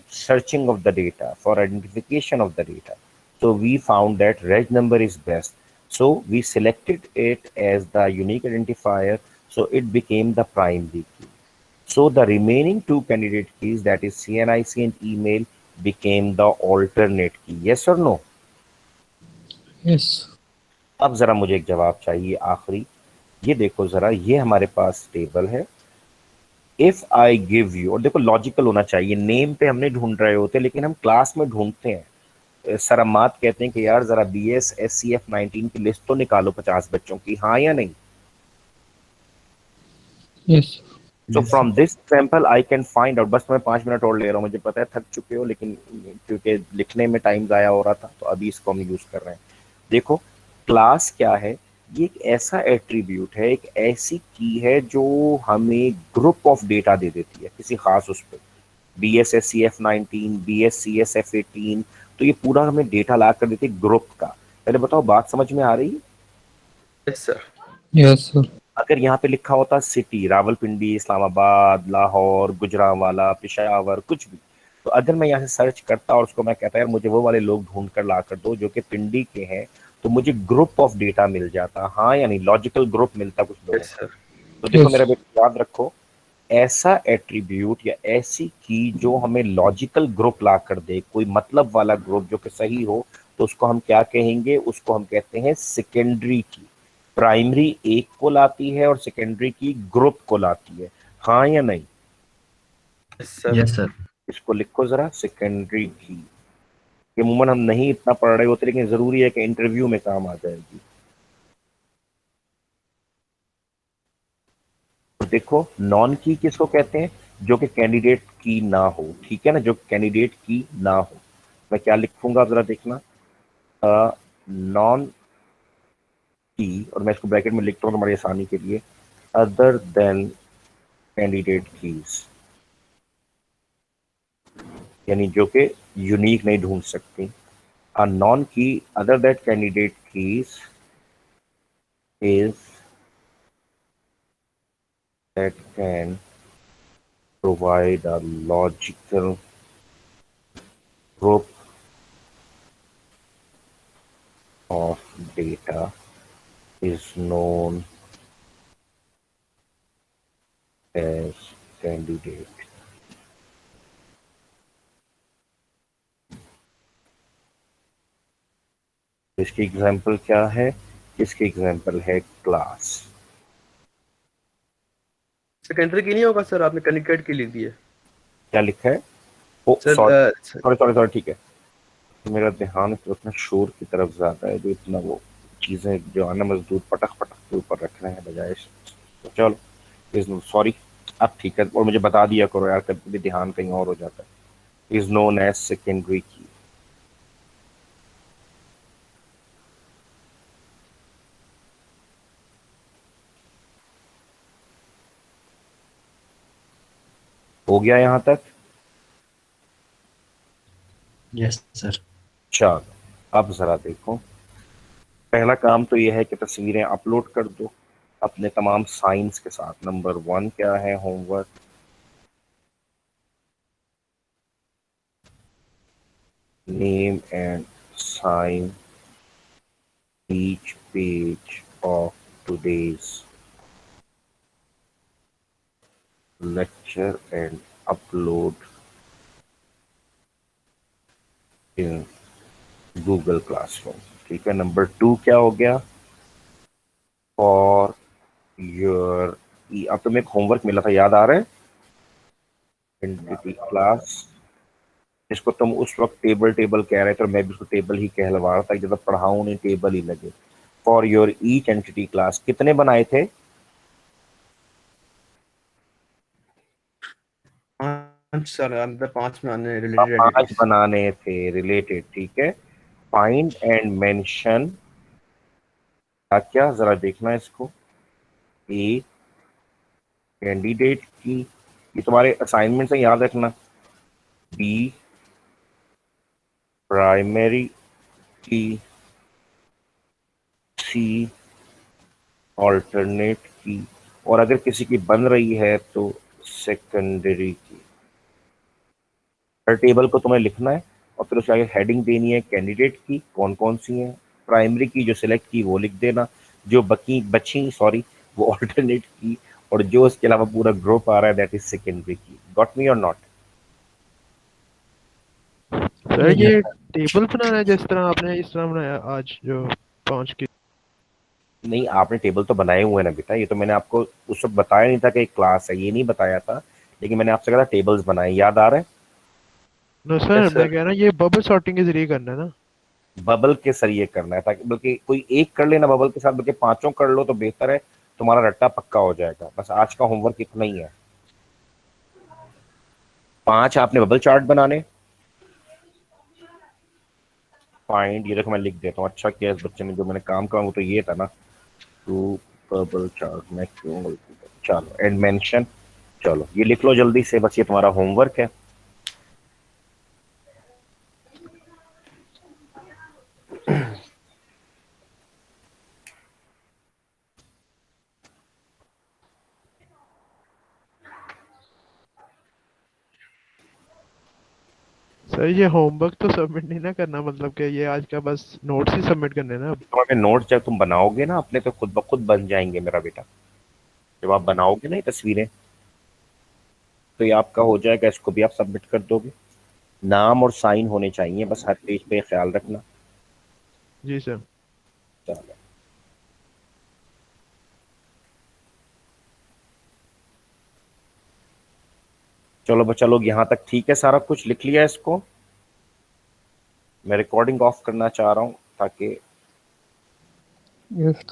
searching of the data, for identification of the data. So we found that reg number is best. So we selected it as the unique identifier. So it became the primary key. So the remaining two candidate keys, that is CNIC and email, became the alternate key. Yes or no? Yes. अब जरा मुझे एक जवाब चाहिए आखिरी. ये देखो जरा, ये हमारे पास टेबल है. इफ आई गिव यू, और देखो लॉजिकल होना चाहिए, नेम पे हमने ढूंढ रहे होते लेकिन हम क्लास में ढूंढते हैं. सर अम्माद कहते हैं कि यार जरा BS SCF 19 की लिस्ट तो निकालो 50 बच्चों की, हाँ या नहीं? Yes. So from this example I can find out. बस मैं 5 मिनट और ले रहा हूँ, मुझे पता है थक चुके हो, लेकिन क्योंकि लिखने में टाइम ज़ाया हो रहा था तो अभी इसको हम यूज कर रहे हैं. देखो क्लास क्या है, ये एक ऐसा एट्रीब्यूट है, एक ऐसी की है जो हमें ग्रुप ऑफ डेटा दे देती है किसी खास उस पर. BS SCF 19, BS CSF 18, तो ये पूरा हमें डेटा ला कर देती है ग्रुप का. पहले बताओ बात समझ में आ रही है? Yes sir. Yes, sir. अगर यहाँ पे लिखा होता सिटी, रावलपिंडी, इस्लामाबाद, लाहौर, गुजरांवाला, पेशावर, कुछ भी, तो अगर मैं यहाँ से सर्च करता और उसको मैं कहता यार मुझे वो वाले लोग ढूंढ कर ला कर दो जो कि पिंडी के हैं, तो मुझे ग्रुप ऑफ डेटा मिल जाता. हाँ या नहीं? लॉजिकल ग्रुप मिलता कुछ लोगों यस को. सर. तो देखो Yes. मेरा बेटा याद रखो, ऐसा एट्रीब्यूट या ऐसी की जो हमें लॉजिकल ग्रुप ला कर दे, कोई मतलब वाला ग्रुप जो कि सही हो, तो उसको हम क्या कहेंगे? उसको हम कहते हैं सेकेंडरी की. प्राइमरी एक को लाती है और सेकेंडरी की ग्रुप को लाती है. हाँ या नहीं? Yes sir. Yes sir. इसको लिखो जरा, सेकेंडरी की. ये अमूमन हम नहीं इतना पढ़ रहे होते, लेकिन जरूरी है कि इंटरव्यू में काम आ जाएगी. तो देखो नॉन की किसको कहते हैं? जो कि कैंडिडेट की ना हो. ठीक है ना, जो कैंडिडेट की ना हो. मैं क्या लिखूंगा जरा देखना, नॉन की, और मैं इसको ब्रैकेट में लिखता हूँ तुम्हारी आसानी के लिए, अदर देन कैंडिडेट कीज, यानी जो कि यूनिक नहीं ढूंढ सकती. A non-key other than candidate keys is that can provide a logical group of data is known as candidate. इसकी एग्जाम्पल क्या है? इसकी एग्जाम्पल है क्लास. सेकेंडरी की नहीं होगा सर, आपने कैंडिडेट की लिख दी है. क्या लिखा है? ओ सर सॉरी ठीक है. मेरा ध्यान उतना शोर की तरफ ज्यादा है, जो इतना वो चीजें जो आना मजदूर पटक पटक के ऊपर रख रहे हैं बजाय. तो चलो सॉरी, अब ठीक है. और मुझे बता दिया करो यार, कभी भी ध्यान कहीं और हो जाता है. इज नोन एज सेकेंडरी की. हो गया यहाँ तक? Yes sir. चलो अब जरा देखो, पहला काम तो यह है कि तस्वीरें अपलोड कर दो अपने तमाम साइंस के साथ. नंबर 1 क्या है? Homework. Name and sign each page of today's lecture and upload in Google Classroom. ठीक है. नंबर 2 क्या हो गया? फॉर योर, अब तुम्हें एक होमवर्क मिला था, याद आ रहा है? एंटिटी क्लास, इसको तुम उस वक्त टेबल कह रहे थे और मैं भी उसको टेबल ही कहलवा रहा था, जब पढ़ाऊं नहीं टेबल ही लगे. For your each entity class कितने बनाए थे? 5 सर, अंदर 5 में आने रिलेटेड 5 एंटिटीज. बनाने थे रिलेटेड. ठीक है. फाइंड एंड मेंशन क्या क्या जरा देखना है इसको। ए कैंडिडेट की, ये तुम्हारे असाइनमेंट से याद रखना। बी प्राइमरी की, सी ऑल्टरनेट की, और अगर किसी की बन रही है तो सेकेंडरी की। हर टेबल को तुम्हें लिखना है और फिर उसके आगे हेडिंग देनी है कैंडिडेट की, कौन कौन सी है। प्राइमरी की जो सिलेक्ट की वो लिख देना, जो बची सॉरी वो ऑल्टरनेट की, और जो उसके अलावा पूरा ग्रुप आ रहा है दैट इज सेकेंडरी की। गॉट मी और नॉट? सर ये टेबल बनाना है जिस तरह आपने इस तरह बनाया आज जो 5 की। नहीं, आपने टेबल तो बनाए हुए हैं ना बेटा, ये तो मैंने आपको उस वक्त बताया नहीं था कि एक क्लास है, ये नहीं बताया था, लेकिन मैंने आपसे कहा था टेबल्स बनाए, याद आ रहा है? नो सर, मैं कह रहा हूँ ये बबल सॉर्टिंग के जरिए करना है ना। बबल के सरिये करना है, ताकि बल्कि कोई एक कर लेना बबल के साथ, बल्कि पांचों कर लो तो बेहतर है, तुम्हारा रट्टा पक्का हो जाएगा। बस आज का होमवर्क इतना ही है। 5 आपने बबल चार्ट बनाने। फाइंड, ये देखो मैं लिख देता हूँ, अच्छा किया इस बच्चे ने, जो मैंने काम करा वो तो ये था ना, टू बबल चार्ट। मैं क्यों गलती कर, चलो एंड मेंशन, चलो ये लिख लो जल्दी से, बस ये तुम्हारा होमवर्क है। सर ये होमवर्क तो सबमिट नहीं ना करना, मतलब कि ये आज का बस नोट्स ही सबमिट करने हैं ना अब। तुम्हारे नोट्स जब तुम बनाओगे ना अपने, तो खुद ब खुद बन जाएंगे मेरा बेटा। जब आप बनाओगे ना ये तस्वीरें, तो ये आपका हो जाएगा, इसको भी आप सबमिट कर दोगे। नाम और साइन होने चाहिए बस हर पेज पे, ख्याल रखना। जी सर। चलो चलो बच्चा लोग, यहाँ तक ठीक है, सारा कुछ लिख लिया है इसको। मैं रिकॉर्डिंग ऑफ करना चाह रहा हूँ ताकि यस